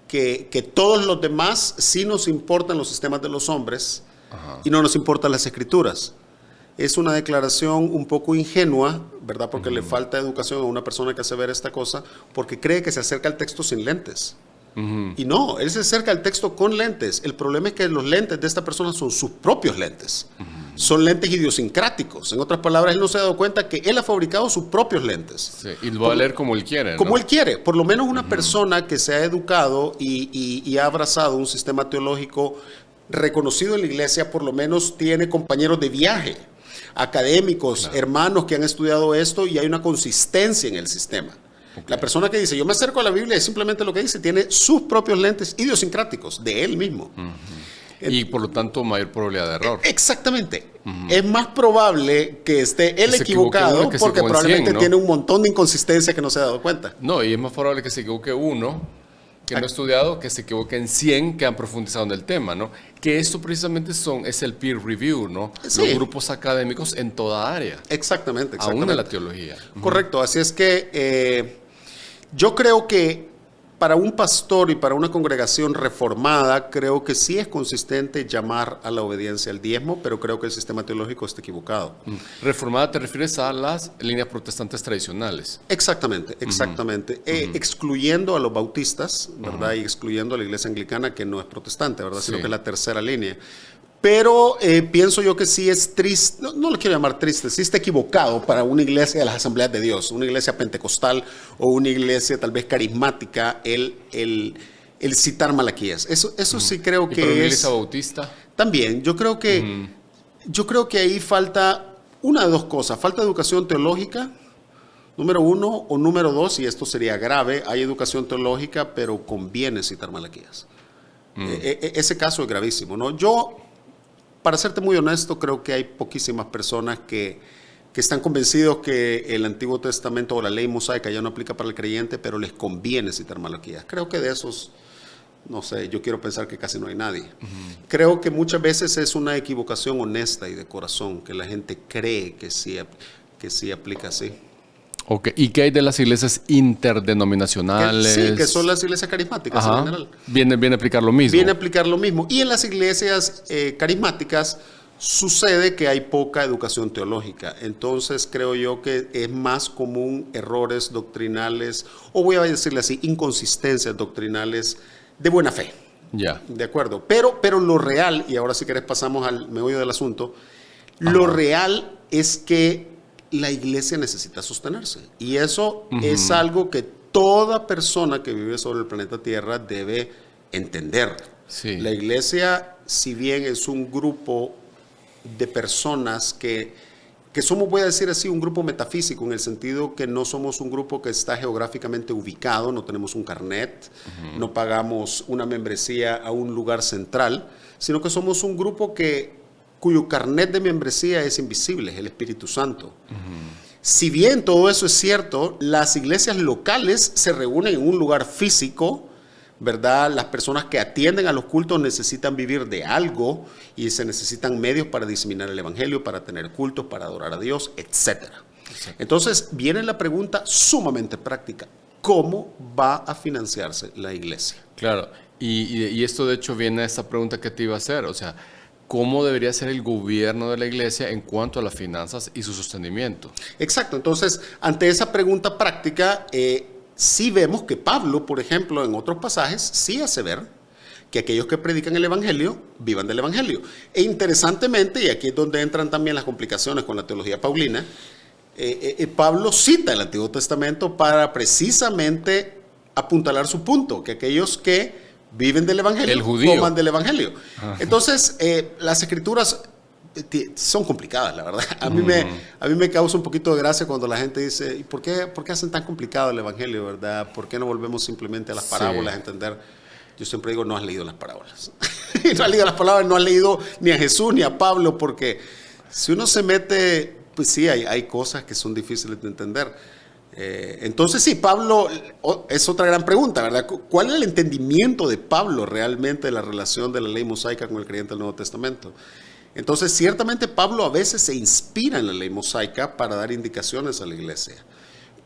B: que todos los demás sí nos importan los sistemas de los hombres y no nos importan las escrituras. Es una declaración un poco ingenua, ¿verdad? Porque le falta educación a una persona que hace ver esta cosa, porque cree que se acerca al texto sin lentes. Y no, él se acerca al texto con lentes. El problema es que los lentes de esta persona son sus propios lentes. Son lentes idiosincráticos. En otras palabras, él no se ha dado cuenta que él ha fabricado sus propios lentes.
A: Sí, y lo va a leer como él quiere, ¿no?
B: Como él quiere. Por lo menos una persona que se ha educado y ha abrazado un sistema teológico reconocido en la iglesia, por lo menos tiene compañeros de viaje, académicos, hermanos que han estudiado esto, y hay una consistencia en el sistema. La persona que dice, yo me acerco a la Biblia, es simplemente lo que dice, tiene sus propios lentes idiosincráticos de él mismo.
A: Y por lo tanto, mayor probabilidad de error.
B: Exactamente. Es más probable que esté él equivocado porque probablemente tiene un montón de inconsistencia que no se ha dado cuenta.
A: No, y es más probable que se equivoque uno que no ha estudiado, que se equivoquen 100 que han profundizado en el tema, ¿no? Que esto precisamente es el peer review, ¿no? Sí. Los grupos académicos en toda área.
B: Exactamente.
A: Aún en la teología.
B: Correcto, así es que yo creo que para un pastor y para una congregación reformada, creo que sí es consistente llamar a la obediencia al diezmo, pero creo que el sistema teológico está equivocado.
A: Reformada te refieres a las líneas protestantes tradicionales.
B: Exactamente, exactamente. Excluyendo a los bautistas, ¿verdad? Y excluyendo a la iglesia anglicana, que no es protestante, ¿verdad? Sino que es la tercera línea. Pero pienso yo que sí es triste, no lo quiero llamar triste, sí está equivocado para una iglesia de las Asambleas de Dios, una iglesia pentecostal o una iglesia tal vez carismática, el citar Malaquías. Eso sí creo que
A: ¿Y para una iglesia bautista?
B: También, yo creo que ahí falta una de dos cosas, falta educación teológica, número uno, o número dos, y esto sería grave, hay educación teológica, pero conviene citar Malaquías. Ese caso es gravísimo, ¿no? Yo, para serte muy honesto, creo que hay poquísimas personas que están convencidos que el Antiguo Testamento o la ley mosaica ya no aplica para el creyente, pero les conviene citar Malaquías. Creo que de esos, no sé, yo quiero pensar que casi no hay nadie. Creo que muchas veces es una equivocación honesta y de corazón, que la gente cree que sí aplica así.
A: Okay. ¿Y qué hay de las iglesias interdenominacionales?
B: Sí, que son las iglesias carismáticas en general.
A: Viene a aplicar lo mismo.
B: Viene a aplicar lo mismo. Y en las iglesias carismáticas sucede que hay poca educación teológica. Entonces creo yo que es más común errores doctrinales, o voy a decirle así, inconsistencias doctrinales de buena fe.
A: Ya.
B: De acuerdo. Pero lo real, y ahora si querés pasamos al meollo del asunto, lo real es que la iglesia necesita sostenerse. Y eso es algo que toda persona que vive sobre el planeta Tierra debe entender.
A: Sí.
B: La iglesia, si bien es un grupo de personas que somos, voy a decir así, un grupo metafísico, en el sentido que no somos un grupo que está geográficamente ubicado, no tenemos un carnet, no pagamos una membresía a un lugar central, sino que somos un grupo cuyo carnet de membresía es invisible, es el Espíritu Santo. Si bien todo eso es cierto, las iglesias locales se reúnen en un lugar físico, ¿verdad? Las personas que atienden a los cultos necesitan vivir de algo y se necesitan medios para diseminar el evangelio, para tener cultos, para adorar a Dios, etc. Entonces viene la pregunta sumamente práctica: ¿cómo va a financiarse la iglesia?
A: Claro, y esto de hecho viene a esta pregunta que te iba a hacer, o sea, ¿cómo debería ser el gobierno de la iglesia en cuanto a las finanzas y su sostenimiento?
B: Exacto. Entonces, ante esa pregunta práctica, sí vemos que Pablo, por ejemplo, en otros pasajes, sí hace ver que aquellos que predican el evangelio vivan del evangelio. E interesantemente, y aquí es donde entran también las complicaciones con la teología paulina, Pablo cita el Antiguo Testamento para precisamente apuntalar su punto, que aquellos que viven del evangelio, coman del evangelio. Entonces, las escrituras son complicadas, la verdad. A mí me causa un poquito de gracia cuando la gente dice: ¿y por qué hacen tan complicado el evangelio, verdad? ¿Por qué no volvemos simplemente a las parábolas a entender? Yo siempre digo: no has leído las parábolas. No has leído las palabras, no has leído ni a Jesús ni a Pablo, porque si uno se mete, pues sí, hay cosas que son difíciles de entender. Entonces sí, Pablo, es otra gran pregunta, ¿verdad? ¿Cuál es el entendimiento de Pablo realmente de la relación de la ley mosaica con el creyente del Nuevo Testamento? Entonces, ciertamente Pablo a veces se inspira en la ley mosaica para dar indicaciones a la iglesia,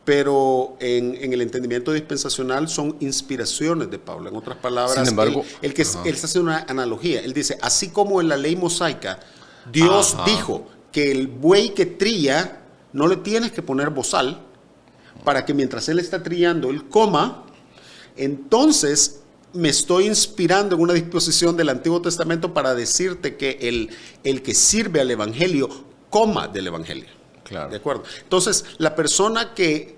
B: pero en el entendimiento dispensacional son inspiraciones de Pablo. En otras palabras, sin embargo, él hace una analogía. Él dice: así como en la ley mosaica Dios dijo que el buey que trilla no le tienes que poner bozal para que mientras él está trillando él coma, entonces me estoy inspirando en una disposición del Antiguo Testamento para decirte que el que sirve al evangelio coma del evangelio.
A: Claro.
B: ¿De acuerdo? Entonces, la persona que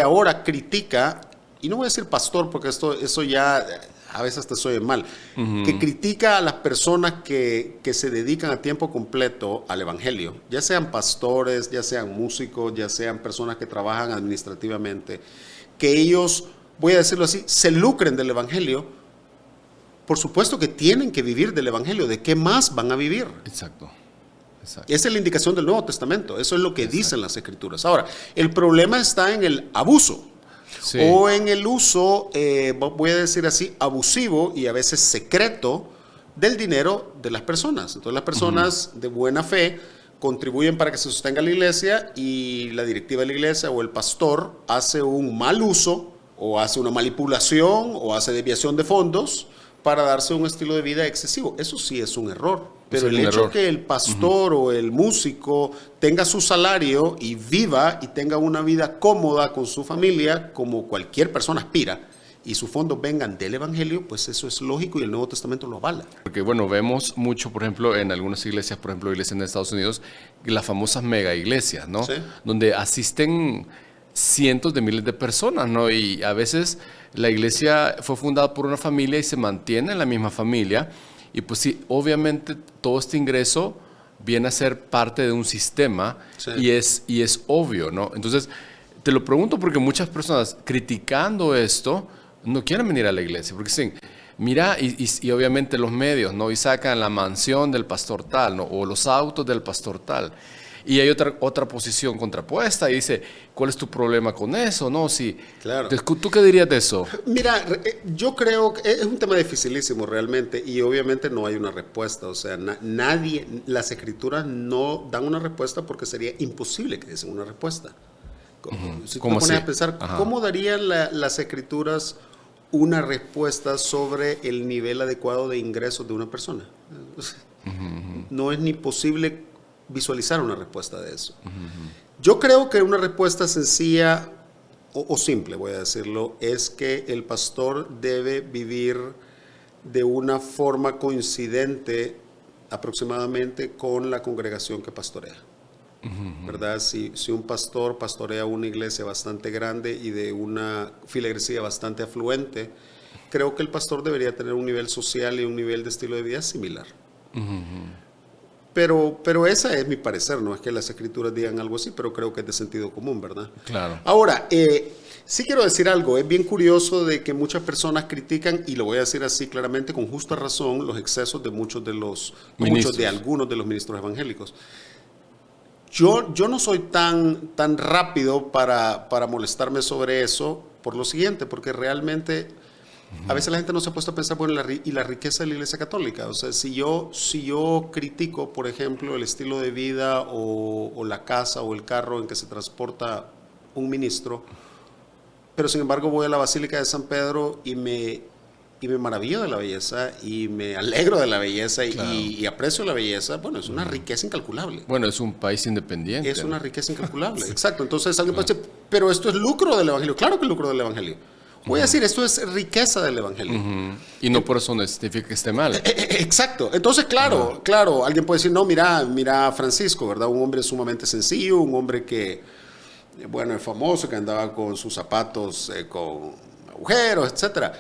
B: ahora critica, y no voy a decir pastor porque eso ya a veces te soy mal, que critica a las personas que se dedican a tiempo completo al evangelio, ya sean pastores, ya sean músicos, ya sean personas que trabajan administrativamente, que ellos, voy a decirlo así, se lucren del evangelio. Por supuesto que tienen que vivir del evangelio. ¿De qué más van a vivir?
A: Exacto.
B: Esa es la indicación del Nuevo Testamento. Eso es lo que dicen las Escrituras. Ahora, el problema está en el abuso. Sí. O en el uso, voy a decir así, abusivo y a veces secreto del dinero de las personas. Entonces las personas de buena fe contribuyen para que se sostenga la iglesia y la directiva de la iglesia o el pastor hace un mal uso o hace una manipulación o hace desviación de fondos para darse un estilo de vida excesivo. Eso sí es un error. Pero el hecho que el pastor o el músico tenga su salario y viva y tenga una vida cómoda con su familia, como cualquier persona aspira, y sus fondos vengan del Evangelio, pues eso es lógico y el Nuevo Testamento lo avala.
A: Porque bueno, vemos mucho, por ejemplo, en algunas iglesias, por ejemplo, iglesias en Estados Unidos, las famosas mega iglesias, ¿no? Sí. Donde asisten cientos de miles de personas, ¿no? Y a veces la iglesia fue fundada por una familia y se mantiene en la misma familia. Y pues sí, obviamente todo este ingreso viene a ser parte de un sistema, sí, y es obvio, ¿no? Entonces, te lo pregunto porque muchas personas criticando esto no quieren venir a la iglesia, porque dicen, mira, y obviamente los medios, ¿no? Y sacan la mansión del pastor tal, ¿no? O los autos del pastor tal. Y hay otra posición contrapuesta y dice, ¿cuál es tu problema con eso? ¿No? Sí. Claro. ¿Tú qué dirías de eso?
B: Mira, yo creo que es un tema dificilísimo realmente y obviamente no hay una respuesta. O sea, nadie, las escrituras no dan una respuesta porque sería imposible que diesen una respuesta. Si tú te pones a pensar, ¿cómo darían las escrituras una respuesta sobre el nivel adecuado de ingresos de una persona? No es ni posible visualizar una respuesta de eso. Yo creo que una respuesta sencilla o simple, voy a decirlo, es que el pastor debe vivir de una forma coincidente aproximadamente con la congregación que pastorea. ¿Verdad? Si un pastor pastorea una iglesia bastante grande y de una filigresía bastante afluente, creo que el pastor debería tener un nivel social y un nivel de estilo de vida similar. Pero esa es mi parecer, no es que las escrituras digan algo así, pero creo que es de sentido común, ¿verdad?
A: Claro.
B: Ahora, sí quiero decir algo, es bien curioso de que muchas personas critican, y lo voy a decir así claramente, con justa razón, los excesos de algunos de los ministros evangélicos. Yo no soy tan rápido para molestarme sobre eso por lo siguiente, porque realmente a veces la gente no se ha puesto a pensar, bueno, y la riqueza de la Iglesia Católica. O sea, si yo critico, por ejemplo, el estilo de vida o la casa o el carro en que se transporta un ministro, pero sin embargo voy a la Basílica de San Pedro y me maravillo de la belleza y me alegro de la belleza claro, y aprecio la belleza, bueno, es una riqueza incalculable.
A: Bueno, es un país independiente.
B: Es una riqueza incalculable, sí. Exacto. Entonces alguien puede decir, pero esto es lucro del Evangelio. Claro que es lucro del Evangelio. Voy a decir, esto es riqueza del Evangelio.
A: Y no por eso no significa que esté mal.
B: Exacto. Entonces, claro, alguien puede decir, no, mira a Francisco, ¿verdad? Un hombre sumamente sencillo, un hombre que, bueno, es famoso, que andaba con sus zapatos con agujeros, etcétera.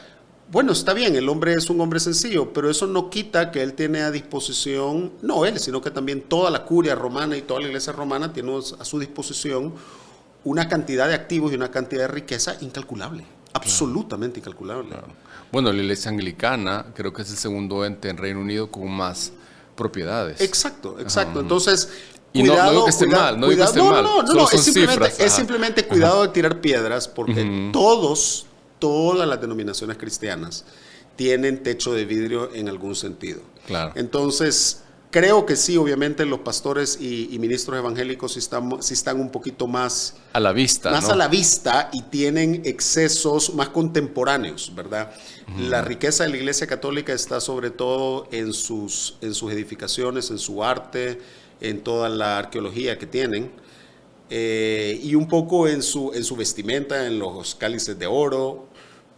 B: Bueno, está bien, el hombre es un hombre sencillo, pero eso no quita que él tiene a disposición, no él, sino que también toda la curia romana y toda la iglesia romana tiene a su disposición una cantidad de activos y una cantidad de riqueza incalculable, absolutamente incalculable.
A: Claro. Bueno, la iglesia anglicana creo que es el segundo ente en Reino Unido con más propiedades.
B: Exacto. Entonces,
A: y no digo que esté mal, no digo que esté mal.
B: No, es simplemente cuidado de tirar piedras porque todas las denominaciones cristianas tienen techo de vidrio en algún sentido.
A: Claro.
B: Entonces, creo que sí, obviamente los pastores y ministros evangélicos sí están un poquito más
A: a la vista,
B: más, ¿no?, a la vista y tienen excesos más contemporáneos, ¿verdad? La riqueza de la Iglesia Católica está sobre todo en sus edificaciones, en su arte, en toda la arqueología que tienen. Y un poco en su vestimenta, en los cálices de oro,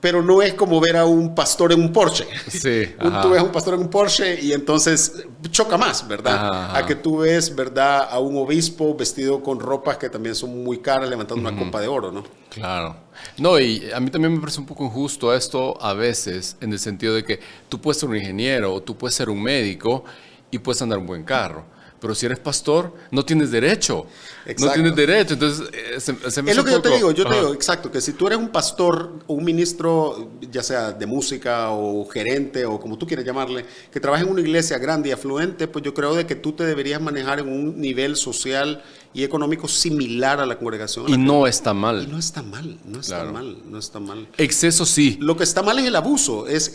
B: pero no es como ver a un pastor en un Porsche.
A: Sí,
B: tú ves a un pastor en un Porsche y entonces choca más, ¿verdad? A que tú ves, ¿verdad?, a un obispo vestido con ropas que también son muy caras, levantando una copa de oro, ¿no?
A: Claro. No, y a mí también me parece un poco injusto esto a veces, en el sentido de que tú puedes ser un ingeniero o tú puedes ser un médico y puedes andar un buen carro. Pero si eres pastor, no tienes derecho. Exacto. No tienes derecho. Entonces,
B: es lo que yo te digo. Yo te digo, exacto, que si tú eres un pastor o un ministro, ya sea de música o gerente o como tú quieras llamarle, que trabaja en una iglesia grande y afluente, pues yo creo de que tú te deberías manejar en un nivel social y económico similar a la congregación.
A: Y no está mal.
B: Y no está mal, no está
A: Claro.
B: mal, no está mal.
A: Exceso sí.
B: Lo que está mal es el abuso, es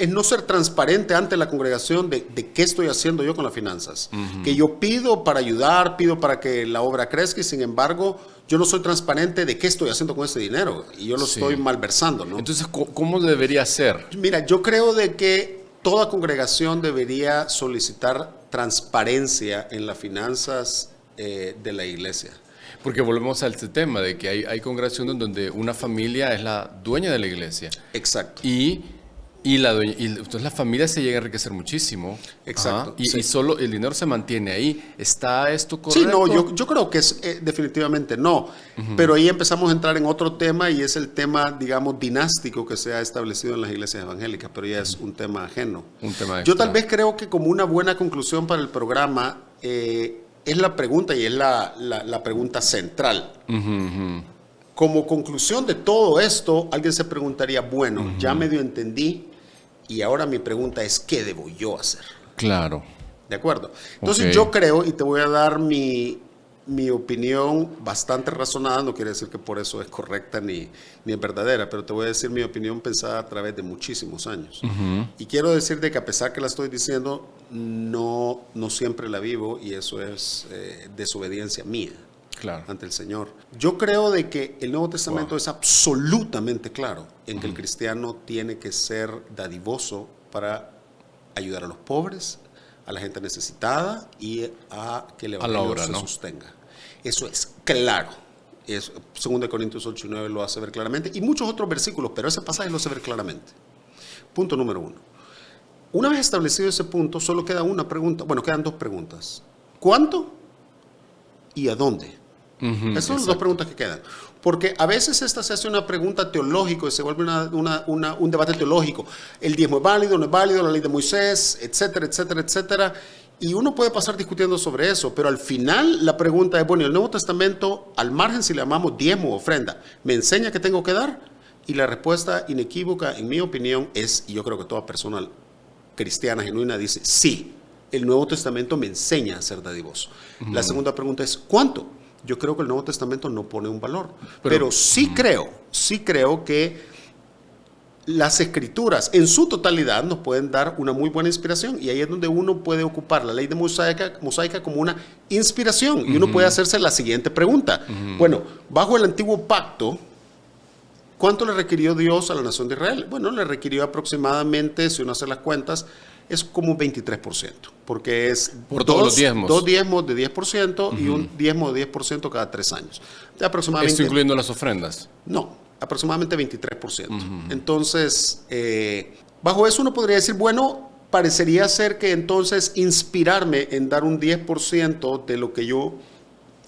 B: no ser transparente ante la congregación de qué estoy haciendo yo con las finanzas. Que yo pido para ayudar, pido para que la obra crezca y sin embargo yo no soy transparente de qué estoy haciendo con ese dinero y yo lo
A: Sí.
B: estoy malversando, ¿no?
A: Entonces, ¿cómo debería ser?
B: Mira, yo creo de que toda congregación debería solicitar transparencia en las finanzas de la iglesia.
A: Porque volvemos al tema de que hay congregaciones donde una familia es la dueña de la iglesia.
B: Exacto.
A: Y entonces la familia se llega a enriquecer muchísimo.
B: Exacto,
A: Ajá, y,
B: sí.
A: y solo el dinero se mantiene ahí. ¿Está esto correcto?
B: Sí, no, yo creo que es definitivamente no, pero ahí empezamos a entrar en otro tema y es el tema, digamos, dinástico que se ha establecido en las iglesias evangélicas, pero ya es un tema ajeno.
A: Un tema
B: Yo
A: extra.
B: tal vez creo que como una buena conclusión para el programa es la pregunta y es la pregunta central. Como conclusión de todo esto, alguien se preguntaría, bueno, ya medio entendí y ahora mi pregunta es, ¿qué debo yo hacer?
A: Claro.
B: ¿De acuerdo? Entonces
A: Ok.
B: yo creo, y te voy a dar mi opinión bastante razonada, no quiere decir que por eso es correcta ni es verdadera, pero te voy a decir mi opinión pensada a través de muchísimos años. Y quiero decirte que a pesar que la estoy diciendo, no siempre la vivo y eso es desobediencia mía
A: Claro.
B: ante el Señor. Yo creo de que el Nuevo Testamento es absolutamente claro en que el cristiano tiene que ser dadivoso para ayudar a los pobres, a la gente necesitada y a que el evangelio
A: obra,
B: se
A: ¿no?
B: sostenga. Eso es claro. 2 Corintios 8 y 9 lo hace ver claramente y muchos otros versículos, pero ese pasaje lo hace ver claramente. Punto número 1. Una vez establecido ese punto, solo queda una pregunta. Bueno, quedan dos preguntas. ¿Cuánto y a dónde? Esas son las dos preguntas que quedan. Porque a veces esta se hace una pregunta teológica y se vuelve un debate teológico. El diezmo es válido, no es válido, la ley de Moisés, etcétera, etcétera, etcétera. Y uno puede pasar discutiendo sobre eso, pero al final la pregunta es, bueno, el Nuevo Testamento, al margen si le llamamos diezmo o ofrenda, ¿me enseña qué tengo que dar? Y la respuesta inequívoca, en mi opinión, es, y yo creo que toda persona cristiana genuina dice, sí, el Nuevo Testamento me enseña a ser dadivoso. La segunda pregunta es, ¿cuánto? Yo creo que el Nuevo Testamento no pone un valor, pero sí creo que las Escrituras en su totalidad nos pueden dar una muy buena inspiración y ahí es donde uno puede ocupar la ley de mosaica como una inspiración y uno puede hacerse la siguiente pregunta. Bueno, bajo el antiguo pacto, ¿cuánto le requirió Dios a la nación de Israel? Bueno, le requirió aproximadamente, si uno hace las cuentas, es como un 23%, porque es
A: Por todos los diezmos.
B: dos diezmos de 10% y un diezmo de 10% cada 3 años. De aproximadamente,
A: Esto incluyendo las ofrendas.
B: no, aproximadamente 23%. Entonces, bajo eso uno podría decir, bueno, parecería ser que entonces inspirarme en dar un 10% de lo que yo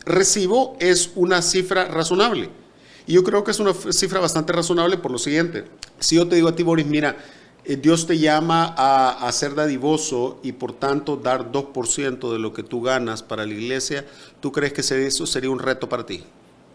B: recibo es una cifra razonable. Y yo creo que es una cifra bastante razonable por lo siguiente. Si yo te digo a ti, Boris, mira, Dios te llama a ser dadivoso y por tanto dar 2% de lo que tú ganas para la iglesia, ¿tú crees que eso sería un reto para ti?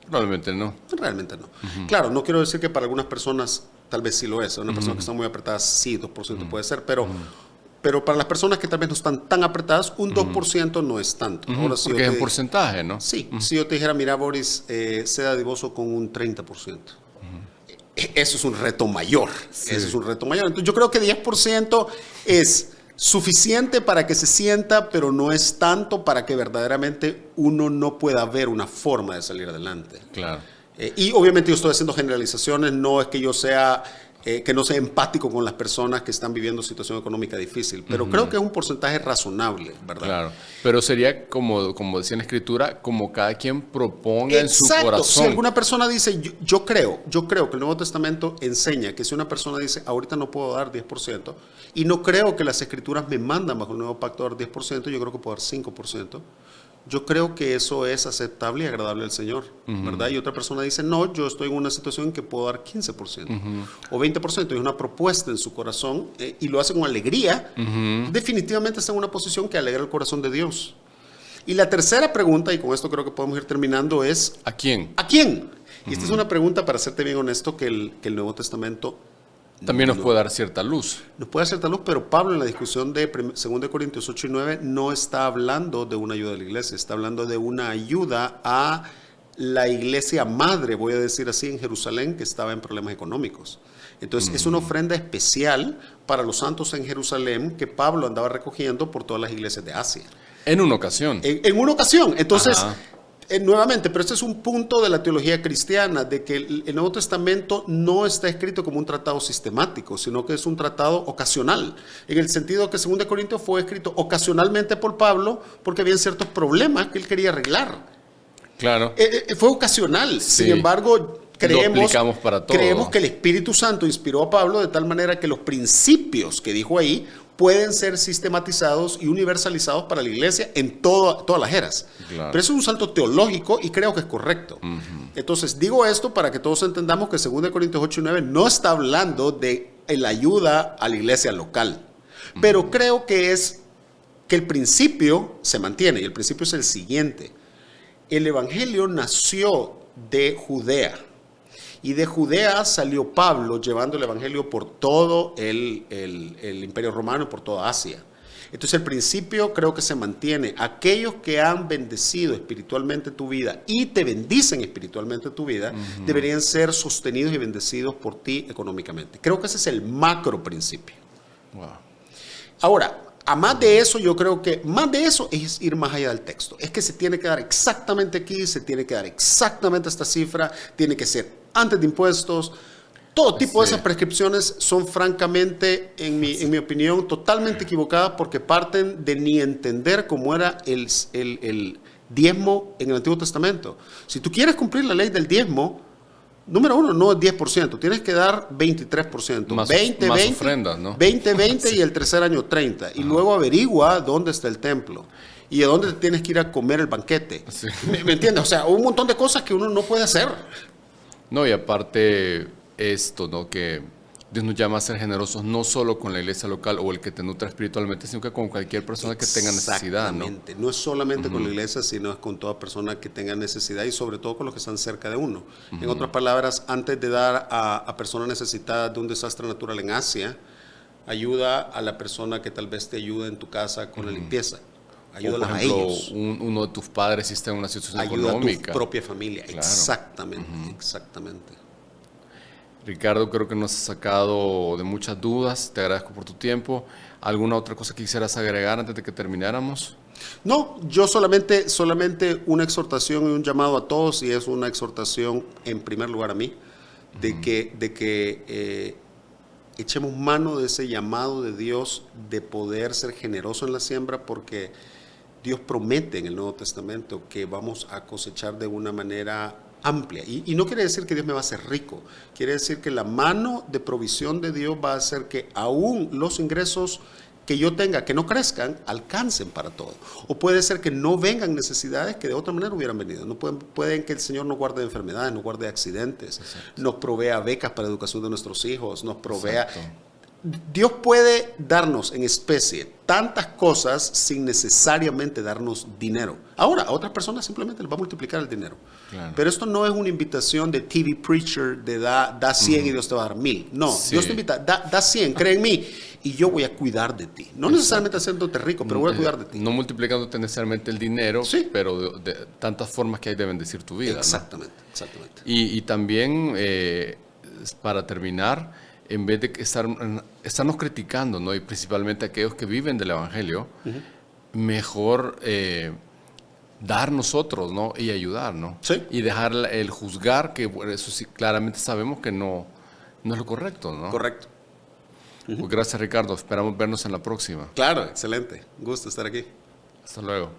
A: Probablemente no.
B: Realmente no. Claro, no quiero decir que para algunas personas tal vez sí lo es. Una persona que está muy apretada, sí, 2% puede ser, pero para las personas que tal vez no están tan apretadas, un 2% no es tanto. Ahora, si
A: Porque
B: yo
A: es
B: te-
A: en porcentaje, ¿no?
B: Sí, si yo te dijera, mira, Boris, sé dadivoso con un 30%. Eso es un reto mayor. Eso es un reto mayor. Entonces, yo creo que 10% es suficiente para que se sienta, pero no es tanto para que verdaderamente uno no pueda ver una forma de salir adelante.
A: Claro.
B: Y obviamente yo estoy haciendo generalizaciones, no es que yo sea, que no sea empático con las personas que están viviendo situación económica difícil, pero creo que es un porcentaje razonable, ¿verdad?
A: Claro. Pero sería como decía en la Escritura, como cada quien proponga en su
B: Exacto.
A: corazón.
B: Si alguna persona dice, yo creo que el Nuevo Testamento enseña que si una persona dice, ahorita no puedo dar 10%, y no creo que las Escrituras me mandan bajo el nuevo pacto a dar 10%, yo creo que puedo dar 5%. Yo creo que eso es aceptable y agradable al Señor, ¿verdad? Y otra persona dice, no, yo estoy en una situación en que puedo dar 15% o 20%. Es una propuesta en su corazón y lo hace con alegría. Definitivamente está en una posición que alegra el corazón de Dios. Y la tercera pregunta, y con esto creo que podemos ir terminando, es
A: ¿A quién?
B: ¿a quién? Y esta es una pregunta, para serte bien honesto, que el Nuevo Testamento
A: También nos puede dar cierta luz.
B: Nos puede dar cierta luz, pero Pablo en la discusión de 2 Corintios 8 y 9 no está hablando de una ayuda a la iglesia, está hablando de una ayuda a la iglesia madre, voy a decir así, en Jerusalén, que estaba en problemas económicos. Entonces, es una ofrenda especial para los santos en Jerusalén que Pablo andaba recogiendo por todas las iglesias de Asia.
A: En una ocasión.
B: En una ocasión. Entonces, nuevamente, pero este es un punto de la teología cristiana, de que el Nuevo Testamento no está escrito como un tratado sistemático, sino que es un tratado ocasional, en el sentido que 2 Corintios fue escrito ocasionalmente por Pablo porque había ciertos problemas que él quería arreglar.
A: Claro.
B: Fue ocasional,
A: Sí.
B: sin embargo,
A: aplicamos para todo.
B: creemos que el Espíritu Santo inspiró a Pablo de tal manera que los principios que dijo ahí pueden ser sistematizados y universalizados para la iglesia en todas las eras.
A: Claro.
B: Pero eso es un salto teológico y creo que es correcto. Entonces, digo esto para que todos entendamos que 2 Corintios 8 y 9 no está hablando de la ayuda a la iglesia local. Pero creo que el principio se mantiene, y el principio es el siguiente. El evangelio nació de Judea. Y de Judea salió Pablo llevando el evangelio por todo el Imperio Romano, por toda Asia. Entonces el principio creo que se mantiene. Aquellos que han bendecido espiritualmente tu vida y te bendicen espiritualmente tu vida, deberían ser sostenidos y bendecidos por ti económicamente. Creo que ese es el macro principio.
A: Wow.
B: Ahora, a más de eso, yo creo que más de eso es ir más allá del texto. Es que se tiene que dar exactamente aquí, se tiene que dar exactamente esta cifra, tiene que ser antes de impuestos. Todo tipo de esas prescripciones son francamente, en mi opinión, totalmente equivocadas porque parten de ni entender cómo era el diezmo en el Antiguo Testamento. Si tú quieres cumplir la ley del diezmo, número uno, no es 10%, tienes que dar 23%,
A: Más
B: 20,
A: ofrendas, ¿no?
B: 20 y el tercer año 30. Y luego averigua dónde está el templo y a dónde tienes que ir a comer el banquete.
A: Sí.
B: ¿Me entiendes? O sea, un montón de cosas que uno no puede hacer.
A: No, y aparte esto, ¿no? Que Dios nos llama a ser generosos no solo con la iglesia local o el que te nutra espiritualmente, sino que con cualquier persona que tenga necesidad, ¿no?
B: Exactamente. No es solamente con la iglesia, sino es con toda persona que tenga necesidad y sobre todo con los que están cerca de uno. En otras palabras, antes de dar a personas necesitadas de un desastre natural en Asia, ayuda a la persona que tal vez te ayuda en tu casa con la limpieza. Ayúdalos a ellos.
A: Uno de tus padres si está en una situación
B: Ayuda
A: económica.
B: a tu propia familia.
A: Claro.
B: Exactamente, exactamente.
A: Ricardo, creo que nos has sacado de muchas dudas. Te agradezco por tu tiempo. ¿Alguna otra cosa que quisieras agregar antes de que termináramos?
B: No, yo solamente una exhortación y un llamado a todos, y es una exhortación en primer lugar a mí, de que echemos mano de ese llamado de Dios de poder ser generoso en la siembra, porque Dios promete en el Nuevo Testamento que vamos a cosechar de una manera amplia. Y no quiere decir que Dios me va a hacer rico, quiere decir que la mano de provisión de Dios va a hacer que aún los ingresos que yo tenga, que no crezcan, alcancen para todo. O puede ser que no vengan necesidades que de otra manera hubieran venido. No pueden que el Señor nos guarde de enfermedades, nos guarde de accidentes, nos provea becas para la educación de nuestros hijos, nos provea...
A: Exacto.
B: Dios puede darnos en especie tantas cosas sin necesariamente darnos dinero. Ahora, a otras personas simplemente les va a multiplicar el dinero.
A: Claro.
B: Pero esto no es una invitación de TV preacher de da 100 y Dios te va a dar 1000. No,
A: Sí.
B: Dios te invita, da 100, cree en mí y yo voy a cuidar de ti. No necesariamente haciéndote rico, pero voy a cuidar de ti.
A: No multiplicándote necesariamente el dinero,
B: Sí.
A: pero de tantas formas que hay de bendecir tu vida, ¿no?
B: Exactamente, exactamente.
A: Y también, para terminar, en vez de estarnos criticando, ¿no? Y principalmente aquellos que viven del Evangelio, mejor dar nosotros, ¿no? Y ayudar, ¿no?
B: Sí.
A: Y dejar el juzgar, que bueno, eso sí, claramente sabemos que no es lo correcto, ¿no?
B: Correcto.
A: Pues gracias, Ricardo. Esperamos vernos en la próxima.
B: Claro, excelente. Un gusto estar aquí.
A: Hasta luego.